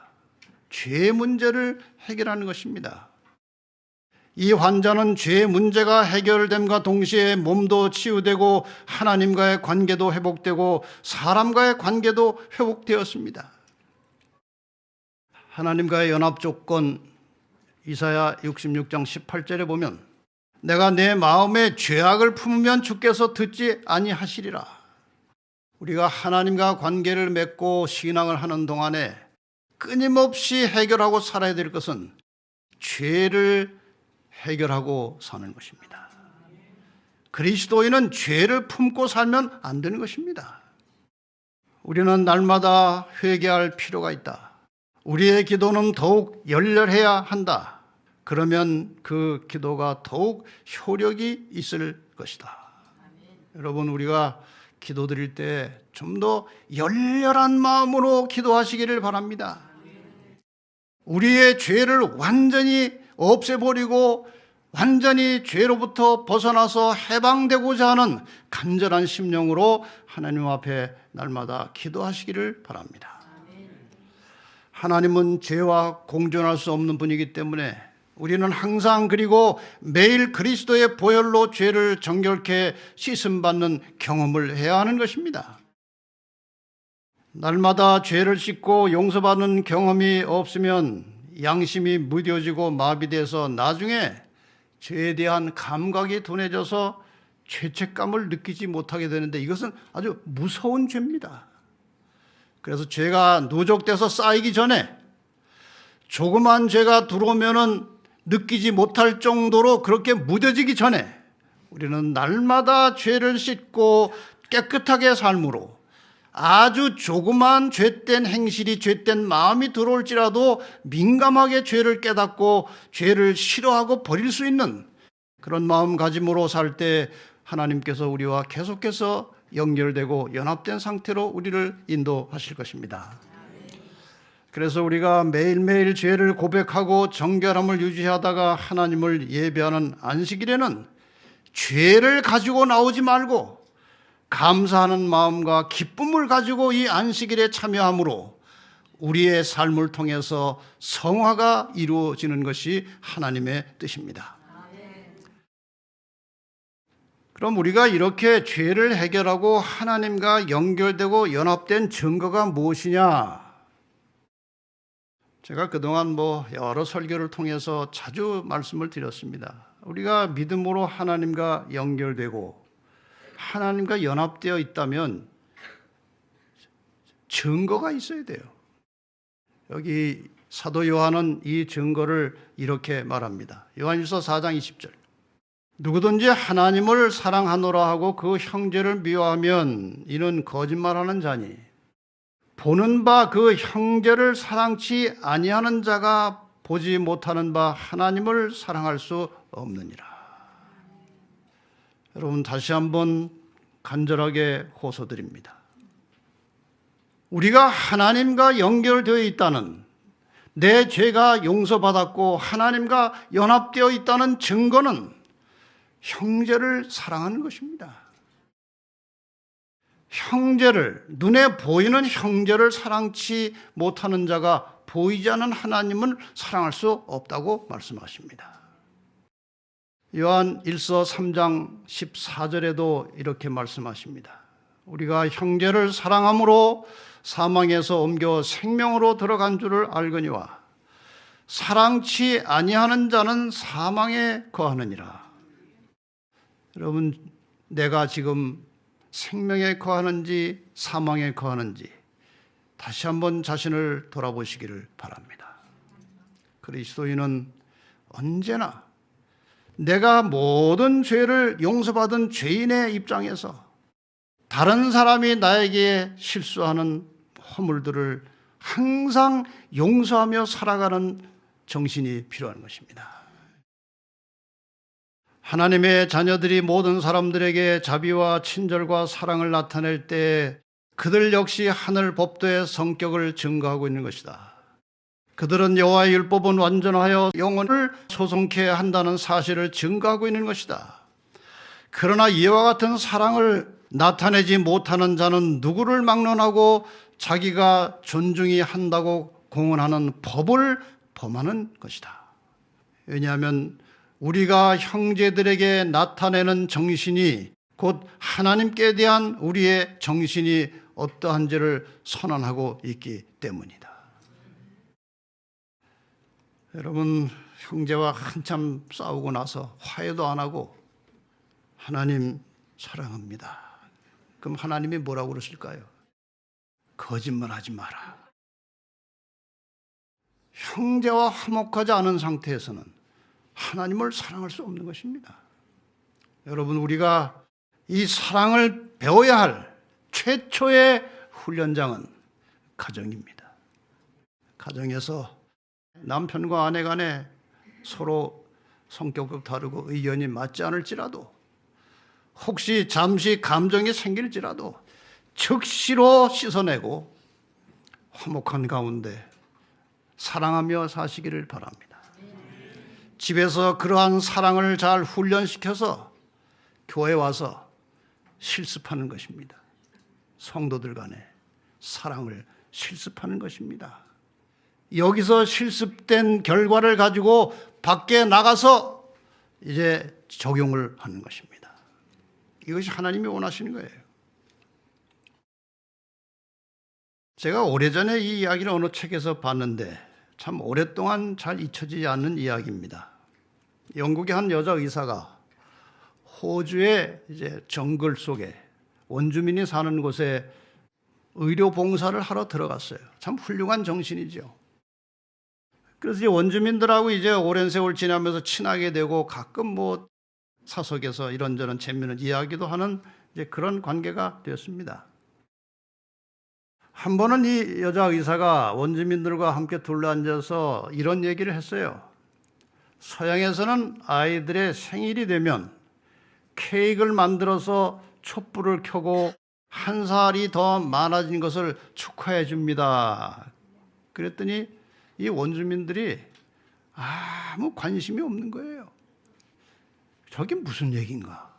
죄 문제를 해결하는 것입니다. 이 환자는 죄 문제가 해결됨과 동시에 몸도 치유되고 하나님과의 관계도 회복되고 사람과의 관계도 회복되었습니다. 하나님과의 연합 조건, 이사야 66장 18절에 보면 내가 내 마음에 죄악을 품으면 주께서 듣지 아니하시리라. 우리가 하나님과 관계를 맺고 신앙을 하는 동안에 끊임없이 해결하고 살아야 될 것은 죄를 해결하고 사는 것입니다. 그리스도인은 죄를 품고 살면 안 되는 것입니다. 우리는 날마다 회개할 필요가 있다. 우리의 기도는 더욱 열렬해야 한다. 그러면 그 기도가 더욱 효력이 있을 것이다. 여러분, 우리가 기도드릴 때 좀 더 열렬한 마음으로 기도하시기를 바랍니다. 우리의 죄를 완전히 없애버리고 완전히 죄로부터 벗어나서 해방되고자 하는 간절한 심령으로 하나님 앞에 날마다 기도하시기를 바랍니다. 하나님은 죄와 공존할 수 없는 분이기 때문에 우리는 항상 그리고 매일 그리스도의 보혈로 죄를 정결케 씻음받는 경험을 해야 하는 것입니다. 날마다 죄를 씻고 용서받는 경험이 없으면 양심이 무뎌지고 마비돼서 나중에 죄에 대한 감각이 둔해져서 죄책감을 느끼지 못하게 되는데 이것은 아주 무서운 죄입니다. 그래서 죄가 누적돼서 쌓이기 전에 조그만 죄가 들어오면은 느끼지 못할 정도로 그렇게 무뎌지기 전에 우리는 날마다 죄를 씻고 깨끗하게 삶으로 아주 조그만 죄된 행실이 죄된 마음이 들어올지라도 민감하게 죄를 깨닫고 죄를 싫어하고 버릴 수 있는 그런 마음가짐으로 살 때 하나님께서 우리와 계속해서 연결되고 연합된 상태로 우리를 인도하실 것입니다. 그래서 우리가 매일매일 죄를 고백하고 정결함을 유지하다가 하나님을 예배하는 안식일에는 죄를 가지고 나오지 말고 감사하는 마음과 기쁨을 가지고 이 안식일에 참여함으로 우리의 삶을 통해서 성화가 이루어지는 것이 하나님의 뜻입니다. 그럼 우리가 이렇게 죄를 해결하고 하나님과 연결되고 연합된 증거가 무엇이냐? 제가 그동안 여러 설교를 통해서 자주 말씀을 드렸습니다. 우리가 믿음으로 하나님과 연결되고 하나님과 연합되어 있다면 증거가 있어야 돼요. 여기 사도 요한은 이 증거를 이렇게 말합니다. 요한일서 4장 20절. 누구든지 하나님을 사랑하노라 하고 그 형제를 미워하면 이는 거짓말하는 자니 보는 바 그 형제를 사랑치 아니하는 자가 보지 못하는 바 하나님을 사랑할 수 없느니라. 여러분, 다시 한번 간절하게 호소드립니다. 우리가 하나님과 연결되어 있다는, 내 죄가 용서받았고 하나님과 연합되어 있다는 증거는 형제를 사랑하는 것입니다. 형제를, 눈에 보이는 형제를 사랑치 못하는 자가 보이지 않는 하나님을 사랑할 수 없다고 말씀하십니다. 요한 1서 3장 14절에도 이렇게 말씀하십니다. 우리가 형제를 사랑함으로 사망에서 옮겨 생명으로 들어간 줄을 알거니와 사랑치 아니하는 자는 사망에 거하느니라. 여러분, 내가 지금 생명에 거하는지 사망에 거하는지 다시 한번 자신을 돌아보시기를 바랍니다. 그리스도인은 언제나 내가 모든 죄를 용서받은 죄인의 입장에서 다른 사람이 나에게 실수하는 허물들을 항상 용서하며 살아가는 정신이 필요한 것입니다. 하나님의 자녀들이 모든 사람들에게 자비와 친절과 사랑을 나타낼 때 그들 역시 하늘 법도의 성격을 증거하고 있는 것이다. 그들은 여호와의 율법은 완전하여 영혼을 소송케 한다는 사실을 증거하고 있는 것이다. 그러나 이와 같은 사랑을 나타내지 못하는 자는 누구를 막론하고 자기가 존중히 한다고 공언하는 법을 범하는 것이다. 왜냐하면 우리가 형제들에게 나타내는 정신이 곧 하나님께 대한 우리의 정신이 어떠한지를 선언하고 있기 때문이다. 여러분, 형제와 한참 싸우고 나서 화해도 안 하고 하나님 사랑합니다. 그럼 하나님이 뭐라고 그러실까요? 거짓말하지 마라. 형제와 화목하지 않은 상태에서는 하나님을 사랑할 수 없는 것입니다. 여러분, 우리가 이 사랑을 배워야 할 최초의 훈련장은 가정입니다. 가정에서 남편과 아내 간에 서로 성격도 다르고 의견이 맞지 않을지라도, 혹시 잠시 감정이 생길지라도 즉시로 씻어내고 화목한 가운데 사랑하며 사시기를 바랍니다. 집에서 그러한 사랑을 잘 훈련시켜서 교회 와서 실습하는 것입니다. 성도들 간에 사랑을 실습하는 것입니다. 여기서 실습된 결과를 가지고 밖에 나가서 이제 적용을 하는 것입니다. 이것이 하나님이 원하시는 거예요. 제가 오래전에 이 이야기를 어느 책에서 봤는데 참 오랫동안 잘 잊혀지지 않는 이야기입니다. 영국의 한 여자 의사가 호주의 이제 정글 속에 원주민이 사는 곳에 의료 봉사를 하러 들어갔어요. 참 훌륭한 정신이죠. 그래서 이제 원주민들하고 이제 오랜 세월 지나면서 친하게 되고 가끔 뭐 사석에서 이런저런 재미있는 이야기도 하는 이제 그런 관계가 되었습니다. 한 번은 이 여자 의사가 원주민들과 함께 둘러앉아서 이런 얘기를 했어요. 서양에서는 아이들의 생일이 되면 케이크를 만들어서 촛불을 켜고 한 살이 더 많아진 것을 축하해 줍니다. 그랬더니 이 원주민들이 아무 관심이 없는 거예요. 저게 무슨 얘기인가?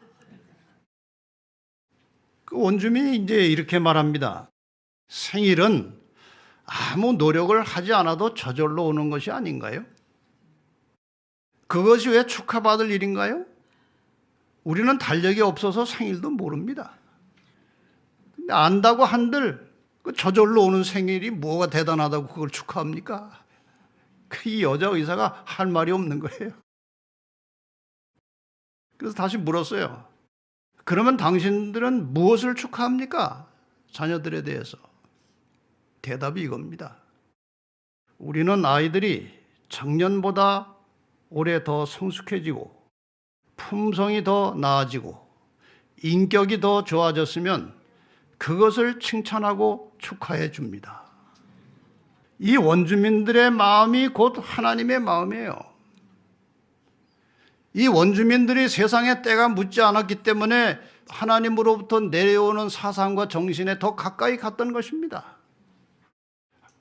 그 원주민이 이제 이렇게 말합니다. 생일은 아무 노력을 하지 않아도 저절로 오는 것이 아닌가요? 그것이 왜 축하받을 일인가요? 우리는 달력이 없어서 생일도 모릅니다. 근데 안다고 한들 그 저절로 오는 생일이 뭐가 대단하다고 그걸 축하합니까? 이 여자 의사가 할 말이 없는 거예요. 그래서 다시 물었어요. 그러면 당신들은 무엇을 축하합니까? 자녀들에 대해서. 대답이 이겁니다. 우리는 아이들이 작년보다 올해 더 성숙해지고 품성이 더 나아지고 인격이 더 좋아졌으면 그것을 칭찬하고 축하해 줍니다. 이 원주민들의 마음이 곧 하나님의 마음이에요. 이 원주민들이 세상에 때가 묻지 않았기 때문에 하나님으로부터 내려오는 사상과 정신에 더 가까이 갔던 것입니다.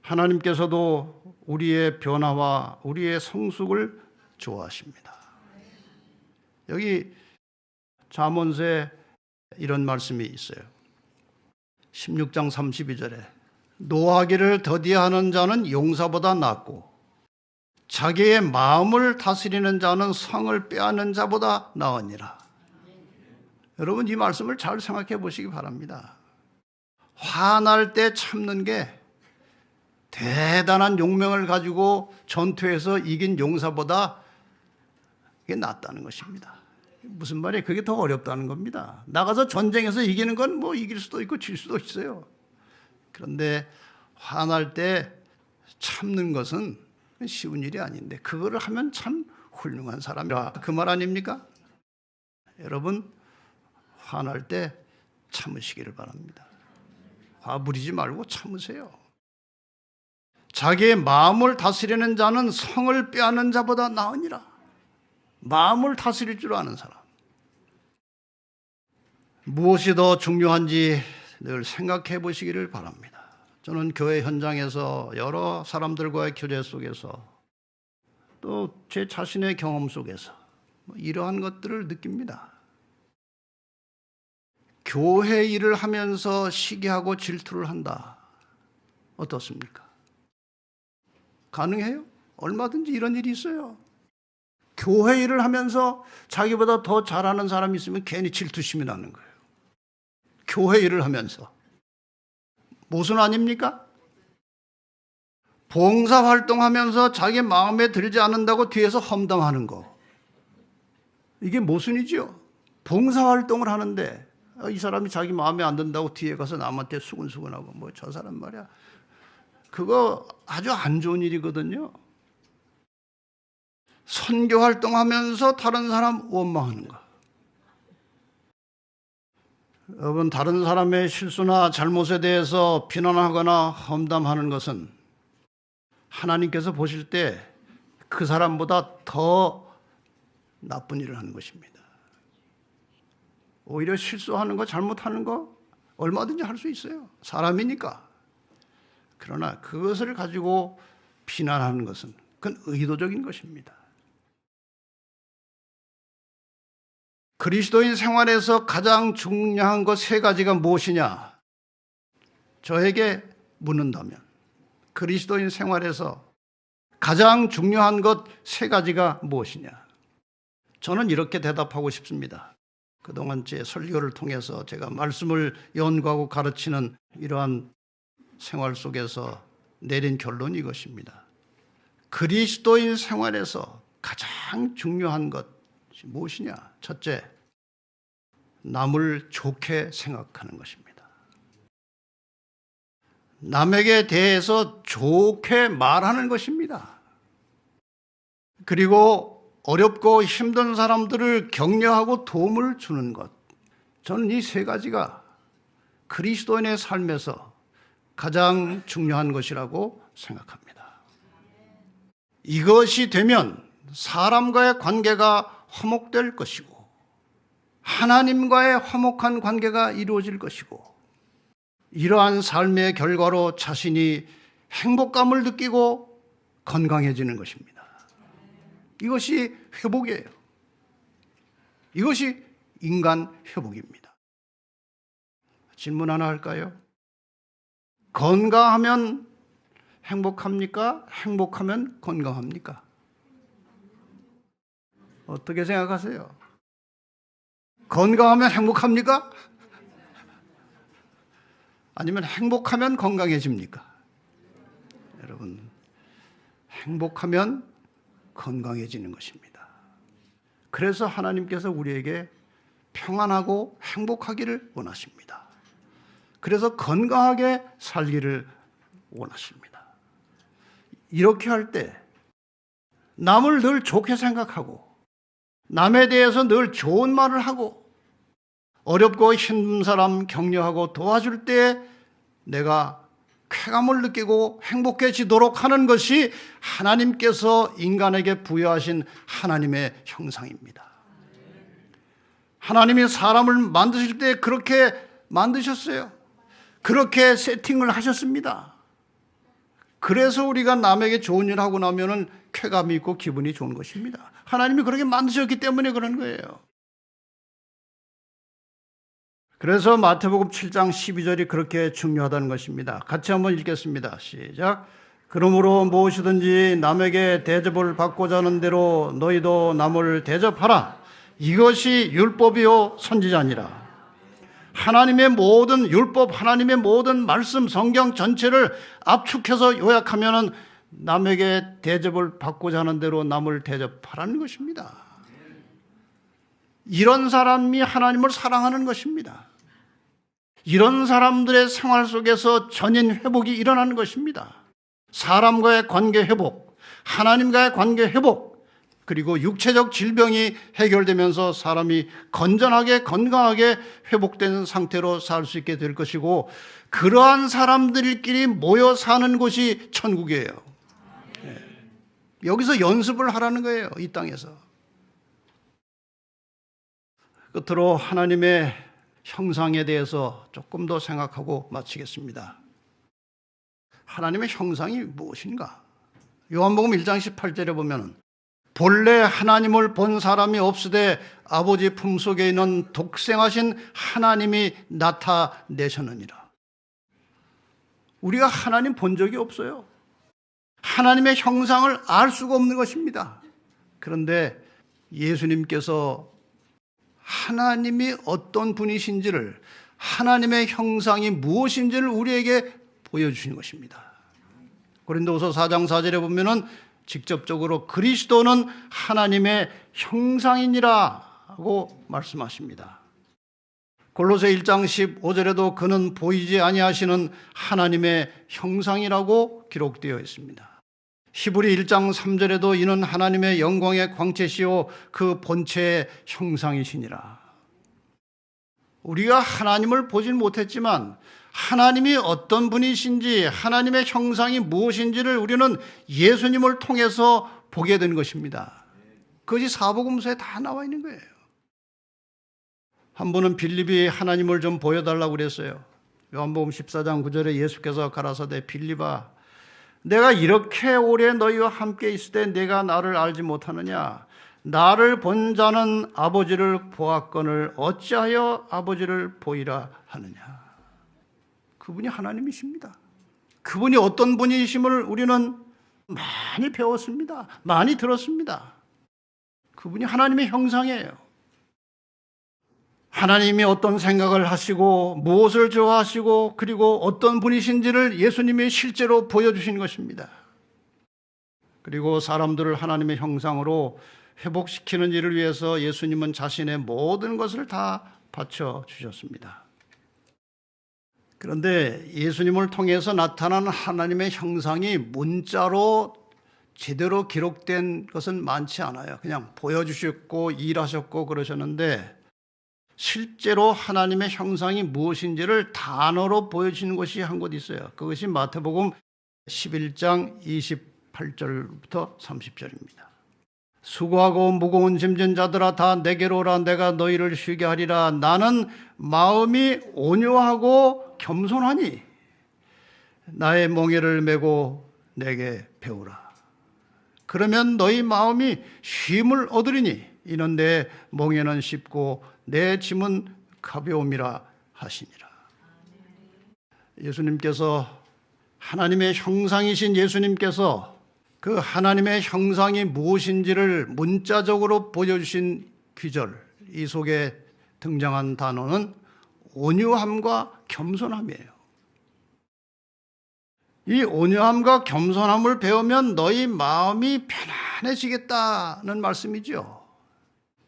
하나님께서도 우리의 변화와 우리의 성숙을 좋아하십니다. 여기 잠언서에 이런 말씀이 있어요. 16장 32절에 노하기를 더디하는 자는 용사보다 낫고 자기의 마음을 다스리는 자는 성을 빼앗는 자보다 나으니라. 여러분 이 말씀을 잘 생각해 보시기 바랍니다. 화날 때 참는 게 대단한 용맹을 가지고 전투에서 이긴 용사보다 그게 낫다는 것입니다. 무슨 말이에요? 그게 더 어렵다는 겁니다. 나가서 전쟁에서 이기는 건 뭐 이길 수도 있고 질 수도 있어요. 그런데 화날 때 참는 것은 쉬운 일이 아닌데 그거를 하면 참 훌륭한 사람이라 그 말 아닙니까? 여러분 화날 때 참으시기를 바랍니다. 화 부리지 말고 참으세요. 자기의 마음을 다스리는 자는 성을 빼앗는 자보다 나으니라. 마음을 다스릴 줄 아는 사람. 무엇이 더 중요한지 늘 생각해 보시기를 바랍니다. 저는 교회 현장에서 여러 사람들과의 교제 속에서 또 제 자신의 경험 속에서 이러한 것들을 느낍니다. 교회 일을 하면서 시기하고 질투를 한다. 어떻습니까? 가능해요? 얼마든지 이런 일이 있어요. 교회 일을 하면서 자기보다 더 잘하는 사람이 있으면 괜히 질투심이 나는 거예요. 교회 일을 하면서. 모순 아닙니까? 봉사활동하면서 자기 마음에 들지 않는다고 뒤에서 험담하는 거. 이게 모순이죠. 봉사활동을 하는데 이 사람이 자기 마음에 안 든다고 뒤에 가서 남한테 수근수근하고 뭐 저 사람 말이야. 그거 아주 안 좋은 일이거든요. 선교활동하면서 다른 사람 원망하는 거. 여러분 다른 사람의 실수나 잘못에 대해서 비난하거나 험담하는 것은 하나님께서 보실 때 그 사람보다 더 나쁜 일을 하는 것입니다. 오히려 실수하는 거, 잘못하는 거 얼마든지 할 수 있어요. 사람이니까. 그러나 그것을 가지고 비난하는 것은 그건 의도적인 것입니다. 그리스도인 생활에서 가장 중요한 것 세 가지가 무엇이냐? 저에게 묻는다면 그리스도인 생활에서 가장 중요한 것 세 가지가 무엇이냐? 저는 이렇게 대답하고 싶습니다. 그동안 제 설교를 통해서 제가 말씀을 연구하고 가르치는 이러한 생활 속에서 내린 결론이 이것입니다. 그리스도인 생활에서 가장 중요한 것이 무엇이냐? 첫째, 남을 좋게 생각하는 것입니다. 남에게 대해서 좋게 말하는 것입니다. 그리고 어렵고 힘든 사람들을 격려하고 도움을 주는 것. 저는 이 세 가지가 그리스도인의 삶에서 가장 중요한 것이라고 생각합니다. 이것이 되면 사람과의 관계가 화목될 것이고 하나님과의 화목한 관계가 이루어질 것이고 이러한 삶의 결과로 자신이 행복감을 느끼고 건강해지는 것입니다. 이것이 회복이에요. 이것이 인간 회복입니다. 질문 하나 할까요? 건강하면 행복합니까? 행복하면 건강합니까? 어떻게 생각하세요? 건강하면 행복합니까? 아니면 행복하면 건강해집니까? 여러분, 행복하면 건강해지는 것입니다. 그래서 하나님께서 우리에게 평안하고 행복하기를 원하십니다. 그래서 건강하게 살기를 원하십니다. 이렇게 할 때 남을 늘 좋게 생각하고 남에 대해서 늘 좋은 말을 하고 어렵고 힘든 사람 격려하고 도와줄 때 내가 쾌감을 느끼고 행복해지도록 하는 것이 하나님께서 인간에게 부여하신 하나님의 형상입니다. 하나님이 사람을 만드실 때 그렇게 만드셨어요. 그렇게 세팅을 하셨습니다. 그래서 우리가 남에게 좋은 일 하고 나면은 쾌감이 있고 기분이 좋은 것입니다. 하나님이 그렇게 만드셨기 때문에 그런 거예요. 그래서 마태복음 7장 12절이 그렇게 중요하다는 것입니다. 같이 한번 읽겠습니다. 시작. 그러므로 무엇이든지 남에게 대접을 받고자 하는 대로 너희도 남을 대접하라. 이것이 율법이요 선지자니라. 하나님의 모든 율법, 하나님의 모든 말씀, 성경 전체를 압축해서 요약하면은 남에게 대접을 받고자 하는 대로 남을 대접하라는 것입니다. 이런 사람이 하나님을 사랑하는 것입니다. 이런 사람들의 생활 속에서 전인 회복이 일어나는 것입니다. 사람과의 관계 회복, 하나님과의 관계 회복, 그리고 육체적 질병이 해결되면서 사람이 건전하게 건강하게 회복된 상태로 살 수 있게 될 것이고 그러한 사람들끼리 모여 사는 곳이 천국이에요. 여기서 연습을 하라는 거예요. 이 땅에서. 끝으로 하나님의 형상에 대해서 조금 더 생각하고 마치겠습니다. 하나님의 형상이 무엇인가? 요한복음 1장 18절에 보면 본래 하나님을 본 사람이 없으되 아버지 품속에 있는 독생하신 하나님이 나타내셨느니라. 우리가 하나님 본 적이 없어요. 하나님의 형상을 알 수가 없는 것입니다. 그런데 예수님께서 하나님이 어떤 분이신지를, 하나님의 형상이 무엇인지를 우리에게 보여주신 것입니다. 고린도후서 4장 4절에 보면은 직접적으로 그리스도는 하나님의 형상이니라고 말씀하십니다. 골로새 1장 15절에도 그는 보이지 아니하시는 하나님의 형상이라고 기록되어 있습니다. 히브리 1장 3절에도 이는 하나님의 영광의 광채시요 그 본체의 형상이시니라. 우리가 하나님을 보진 못했지만 하나님이 어떤 분이신지 하나님의 형상이 무엇인지를 우리는 예수님을 통해서 보게 되는 것입니다. 그것이 사복음서에 다 나와 있는 거예요. 한 분은 빌립이 하나님을 좀 보여달라고 그랬어요. 요한복음 14장 9절에 예수께서 가라사대 빌립아 내가 이렇게 오래 너희와 함께 있을 때 내가 나를 알지 못하느냐 나를 본 자는 아버지를 보았거늘 어찌하여 아버지를 보이라 하느냐. 그분이 하나님이십니다. 그분이 어떤 분이심을 우리는 많이 배웠습니다. 많이 들었습니다. 그분이 하나님의 형상이에요. 하나님이 어떤 생각을 하시고 무엇을 좋아하시고 그리고 어떤 분이신지를 예수님이 실제로 보여주신 것입니다. 그리고 사람들을 하나님의 형상으로 회복시키는 일을 위해서 예수님은 자신의 모든 것을 다 바쳐주셨습니다. 그런데 예수님을 통해서 나타난 하나님의 형상이 문자로 제대로 기록된 것은 많지 않아요. 그냥 보여주셨고 일하셨고 그러셨는데 실제로 하나님의 형상이 무엇인지를 단어로 보여주시는 것이 한 곳 있어요. 그것이 마태복음 11장 28절부터 30절입니다. 수고하고 무거운 짐진 자들아 다 내게로 오라 내가 너희를 쉬게 하리라. 나는 마음이 온유하고 겸손하니 나의 멍에를 메고 내게 배우라. 그러면 너희 마음이 쉼을 얻으리니 이는 내 멍에는 쉽고 내 짐은 가벼움이라 하시니라. 예수님께서 하나님의 형상이신 예수님께서 그 하나님의 형상이 무엇인지를 문자적으로 보여주신 귀절, 이 속에 등장한 단어는 온유함과 겸손함이에요. 이 온유함과 겸손함을 배우면 너희 마음이 편안해지겠다는 말씀이죠.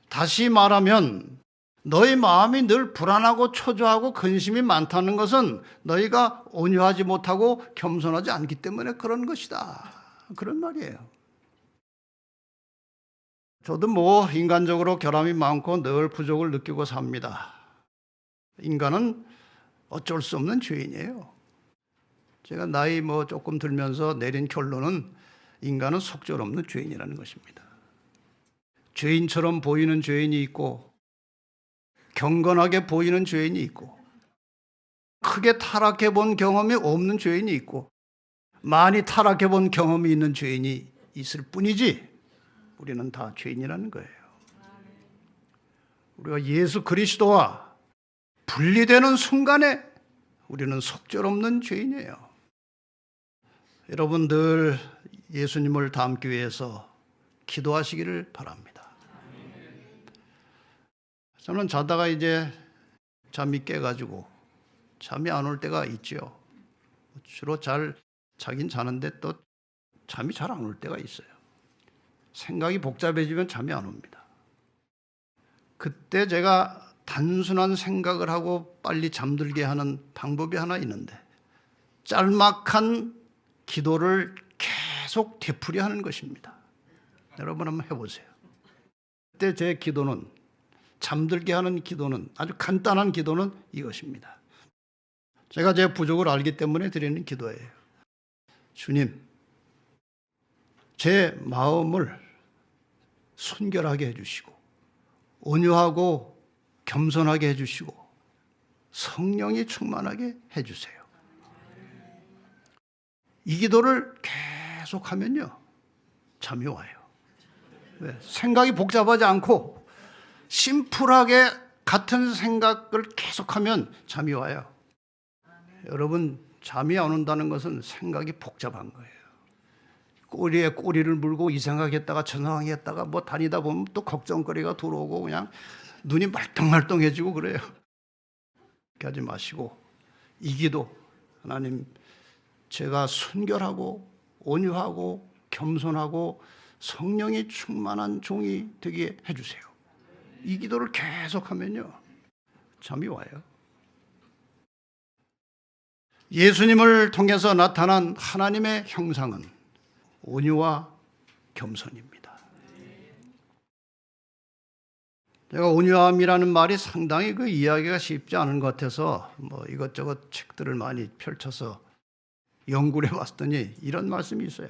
다시 말하면 너희 마음이 늘 불안하고 초조하고 근심이 많다는 것은 너희가 온유하지 못하고 겸손하지 않기 때문에 그런 것이다. 그런 말이에요. 저도 인간적으로 결함이 많고 늘 부족을 느끼고 삽니다. 인간은 어쩔 수 없는 죄인이에요. 제가 나이 조금 들면서 내린 결론은 인간은 속절없는 죄인이라는 것입니다. 죄인처럼 보이는 죄인이 있고 경건하게 보이는 죄인이 있고 크게 타락해 본 경험이 없는 죄인이 있고 많이 타락해 본 경험이 있는 죄인이 있을 뿐이지 우리는 다 죄인이라는 거예요. 우리가 예수 그리스도와 분리되는 순간에 우리는 속절없는 죄인이에요. 여러분 늘 예수님을 닮기 위해서 기도하시기를 바랍니다. 저는 자다가 이제 잠이 깨가지고 잠이 안 올 때가 있죠. 주로 잘 자긴 자는데 또 잠이 잘 안 올 때가 있어요. 생각이 복잡해지면 잠이 안 옵니다. 그때 제가 단순한 생각을 하고 빨리 잠들게 하는 방법이 하나 있는데 짤막한 기도를 계속 되풀이하는 것입니다. 여러분 한번 해보세요. 그때 제 기도는 잠들게 하는 기도는 아주 간단한 기도는 이것입니다. 제가 제 부족을 알기 때문에 드리는 기도예요. 주님, 제 마음을 순결하게 해주시고 온유하고 겸손하게 해주시고 성령이 충만하게 해주세요. 이 기도를 계속하면요 잠이 와요. 왜? 생각이 복잡하지 않고 심플하게 같은 생각을 계속하면 잠이 와요. 여러분 잠이 안 온다는 것은 생각이 복잡한 거예요. 꼬리에 꼬리를 물고 이 생각했다가 저 생각했다가 다니다 보면 또 걱정거리가 들어오고 그냥 눈이 말똥말똥해지고 그래요. 그렇게 하지 마시고 이 기도 하나님 제가 순결하고 온유하고 겸손하고 성령이 충만한 종이 되게 해주세요. 이 기도를 계속하면요 잠이 와요. 예수님을 통해서 나타난 하나님의 형상은 온유와 겸손입니다. 제가 온유함이라는 말이 상당히 그 이해하기가 쉽지 않은 것 같아서 이것저것 책들을 많이 펼쳐서 연구를 해봤더니 이런 말씀이 있어요.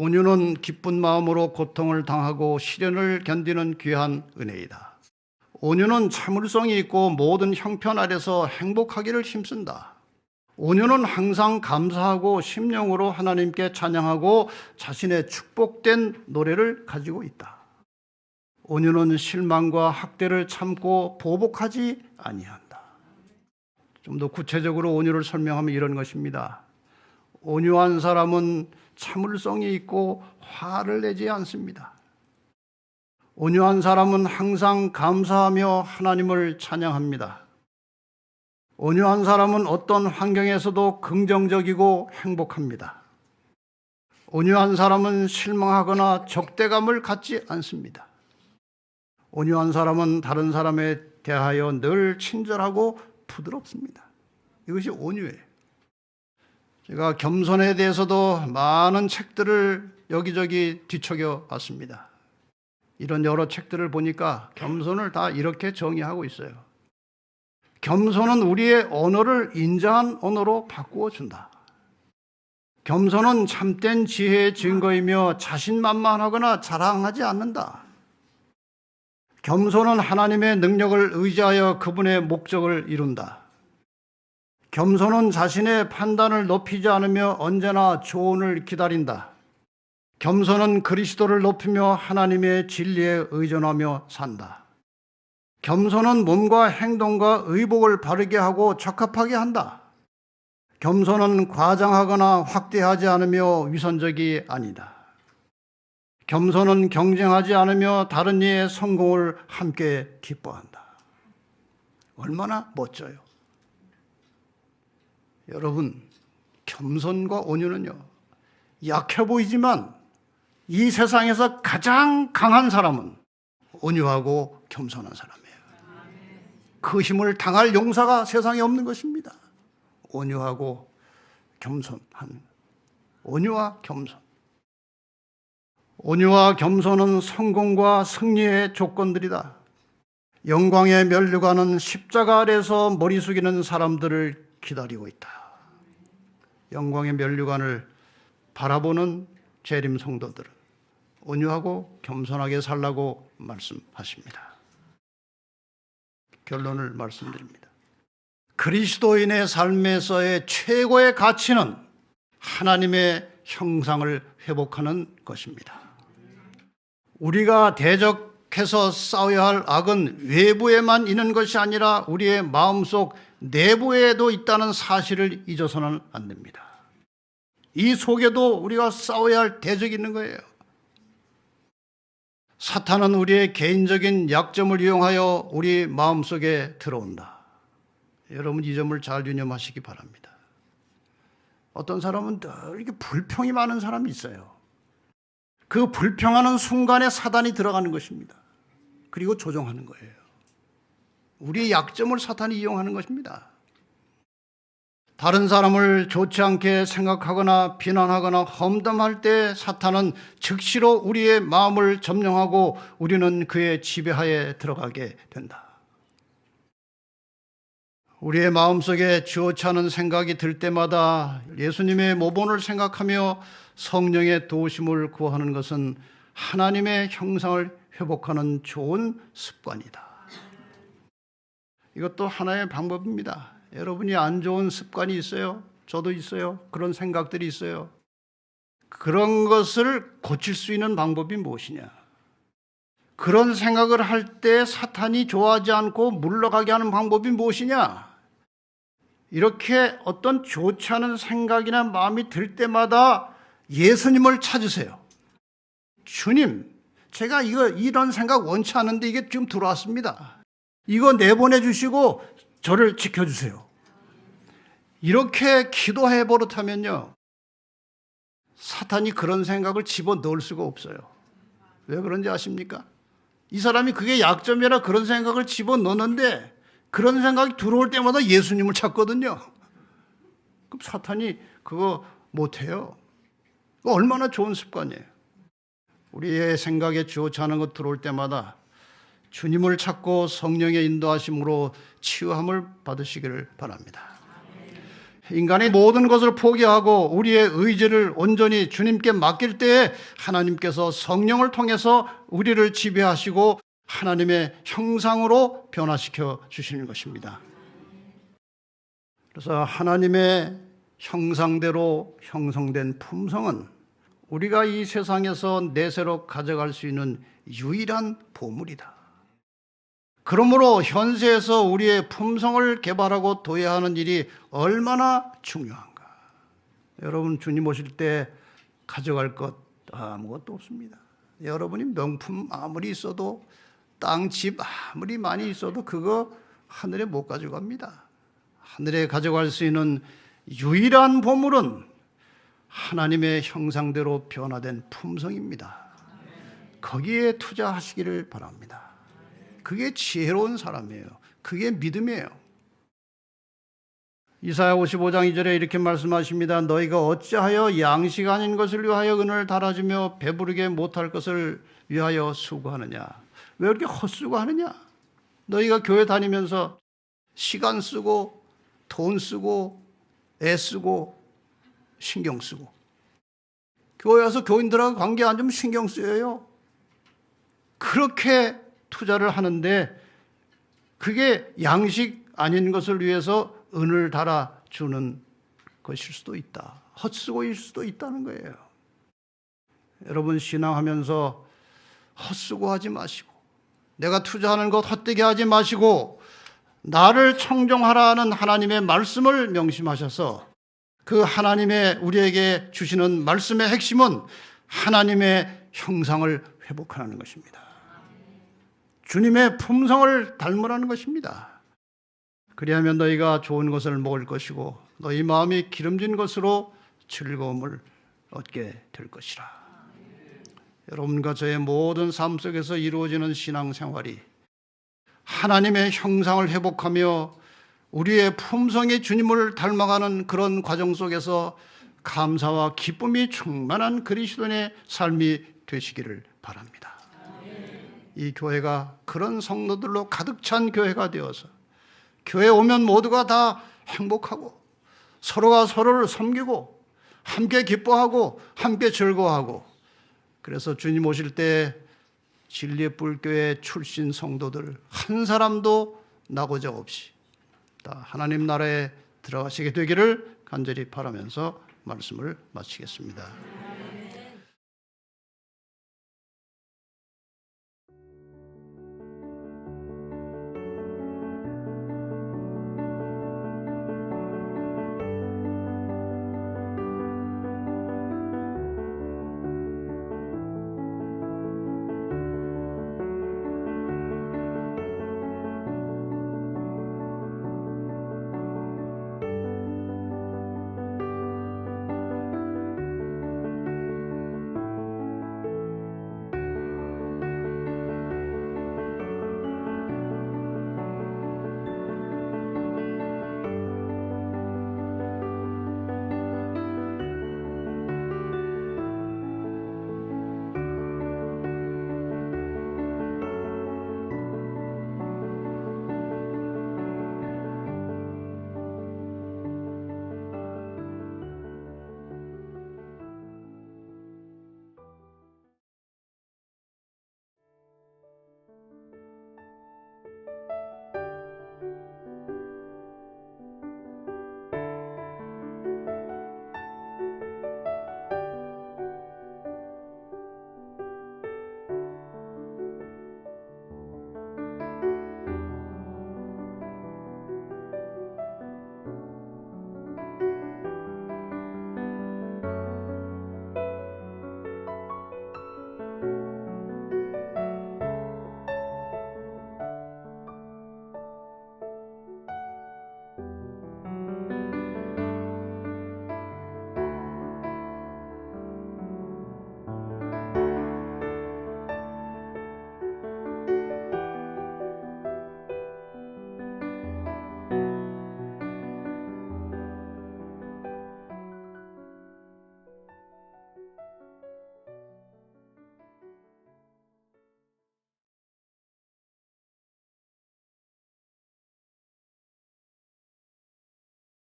온유는 기쁜 마음으로 고통을 당하고 시련을 견디는 귀한 은혜이다. 온유는 참을성이 있고 모든 형편 아래서 행복하기를 힘쓴다. 온유는 항상 감사하고 심령으로 하나님께 찬양하고 자신의 축복된 노래를 가지고 있다. 온유는 실망과 학대를 참고 보복하지 아니한다. 좀 더 구체적으로 온유를 설명하면 이런 것입니다. 온유한 사람은 참을성이 있고 화를 내지 않습니다. 온유한 사람은 항상 감사하며 하나님을 찬양합니다. 온유한 사람은 어떤 환경에서도 긍정적이고 행복합니다. 온유한 사람은 실망하거나 적대감을 갖지 않습니다. 온유한 사람은 다른 사람에 대하여 늘 친절하고 부드럽습니다. 이것이 온유예요. 제가 겸손에 대해서도 많은 책들을 여기저기 뒤척여 봤습니다. 이런 여러 책들을 보니까 겸손을 다 이렇게 정의하고 있어요. 겸손은 우리의 언어를 인자한 언어로 바꾸어 준다. 겸손은 참된 지혜의 증거이며 자신만만하거나 자랑하지 않는다. 겸손은 하나님의 능력을 의지하여 그분의 목적을 이룬다. 겸손은 자신의 판단을 높이지 않으며 언제나 조언을 기다린다. 겸손은 그리스도를 높이며 하나님의 진리에 의존하며 산다. 겸손은 몸과 행동과 의복을 바르게 하고 적합하게 한다. 겸손은 과장하거나 확대하지 않으며 위선적이 아니다. 겸손은 경쟁하지 않으며 다른 이의 성공을 함께 기뻐한다. 얼마나 멋져요. 여러분, 겸손과 온유는요, 약해 보이지만 이 세상에서 가장 강한 사람은 온유하고 겸손한 사람이에요. 그 힘을 당할 용사가 세상에 없는 것입니다. 온유하고 겸손한, 온유와 겸손. 온유와 겸손은 성공과 승리의 조건들이다. 영광의 면류관은 십자가 아래서 머리 숙이는 사람들을 기다리고 있다. 영광의 면류관을 바라보는 재림 성도들은 온유하고 겸손하게 살라고 말씀하십니다. 결론을 말씀드립니다. 그리스도인의 삶에서의 최고의 가치는 하나님의 형상을 회복하는 것입니다. 우리가 대적해서 싸워야 할 악은 외부에만 있는 것이 아니라 우리의 마음속 내부에도 있다는 사실을 잊어서는 안 됩니다. 이 속에도 우리가 싸워야 할 대적이 있는 거예요. 사탄은 우리의 개인적인 약점을 이용하여 우리 마음속에 들어온다. 여러분, 이 점을 잘 유념하시기 바랍니다. 어떤 사람은 늘 이렇게 불평이 많은 사람이 있어요. 그 불평하는 순간에 사단이 들어가는 것입니다. 그리고 조종하는 거예요. 우리의 약점을 사탄이 이용하는 것입니다. 다른 사람을 좋지 않게 생각하거나 비난하거나 험담할 때 사탄은 즉시로 우리의 마음을 점령하고 우리는 그의 지배하에 들어가게 된다. 우리의 마음속에 좋지 않은 생각이 들 때마다 예수님의 모본을 생각하며 성령의 도우심을 구하는 것은 하나님의 형상을 회복하는 좋은 습관이다. 이것도 하나의 방법입니다. 여러분이 안 좋은 습관이 있어요. 저도 있어요. 그런 생각들이 있어요. 그런 것을 고칠 수 있는 방법이 무엇이냐? 그런 생각을 할 때 사탄이 좋아하지 않고 물러가게 하는 방법이 무엇이냐? 이렇게 어떤 좋지 않은 생각이나 마음이 들 때마다 예수님을 찾으세요. 주님, 제가 이런 생각 원치 않은데 이게 지금 들어왔습니다. 이거 내보내 주시고 저를 지켜주세요. 이렇게 기도해 버릇하면요, 사탄이 그런 생각을 집어넣을 수가 없어요. 왜 그런지 아십니까? 이 사람이 그게 약점이라 그런 생각을 집어넣는데 그런 생각이 들어올 때마다 예수님을 찾거든요. 그럼 사탄이 그거 못해요. 얼마나 좋은 습관이에요. 우리의 생각에 좋지 않은 것 들어올 때마다 주님을 찾고 성령의 인도하심으로 치유함을 받으시기를 바랍니다. 인간의 모든 것을 포기하고 우리의 의지를 온전히 주님께 맡길 때에 하나님께서 성령을 통해서 우리를 지배하시고 하나님의 형상으로 변화시켜 주시는 것입니다. 그래서 하나님의 형상대로 형성된 품성은 우리가 이 세상에서 내세로 가져갈 수 있는 유일한 보물이다. 그러므로 현세에서 우리의 품성을 개발하고 도야하는 일이 얼마나 중요한가. 여러분, 주님 오실 때 가져갈 것 아무것도 없습니다. 여러분이 명품 아무리 있어도, 땅, 집 아무리 많이 있어도 그거 하늘에 못 가져갑니다. 하늘에 가져갈 수 있는 유일한 보물은 하나님의 형상대로 변화된 품성입니다. 거기에 투자하시기를 바랍니다. 그게 지혜로운 사람이에요. 그게 믿음이에요. 이사야 55장 2절에 이렇게 말씀하십니다. 너희가 어찌하여 양식 아닌 것을 위하여 은을 달아주며 배부르게 못할 것을 위하여 수고하느냐. 왜 이렇게 헛수고하느냐. 너희가 교회 다니면서 시간 쓰고 돈 쓰고 애쓰고 신경 쓰고, 교회 와서 교인들하고 관계 안 좀 신경 쓰여요. 그렇게 투자를 하는데 그게 양식 아닌 것을 위해서 은을 달아주는 것일 수도 있다. 헛수고일 수도 있다는 거예요. 여러분, 신앙하면서 헛수고하지 마시고, 내가 투자하는 것 헛되게 하지 마시고, 나를 청정하라는 하나님의 말씀을 명심하셔서 그 하나님의 우리에게 주시는 말씀의 핵심은 하나님의 형상을 회복하는 것입니다. 주님의 품성을 닮으라는 것입니다. 그리하면 너희가 좋은 것을 먹을 것이고 너희 마음이 기름진 것으로 즐거움을 얻게 될 것이라. 여러분과 저의 모든 삶 속에서 이루어지는 신앙생활이 하나님의 형상을 회복하며 우리의 품성이 주님을 닮아가는 그런 과정 속에서 감사와 기쁨이 충만한 그리스도인의 삶이 되시기를 바랍니다. 이 교회가 그런 성도들로 가득 찬 교회가 되어서 교회에 오면 모두가 다 행복하고 서로가 서로를 섬기고 함께 기뻐하고 함께 즐거워하고, 그래서 주님 오실 때 진리의 뿔교회 출신 성도들 한 사람도 나고자 없이 다 하나님 나라에 들어가시게 되기를 간절히 바라면서 말씀을 마치겠습니다.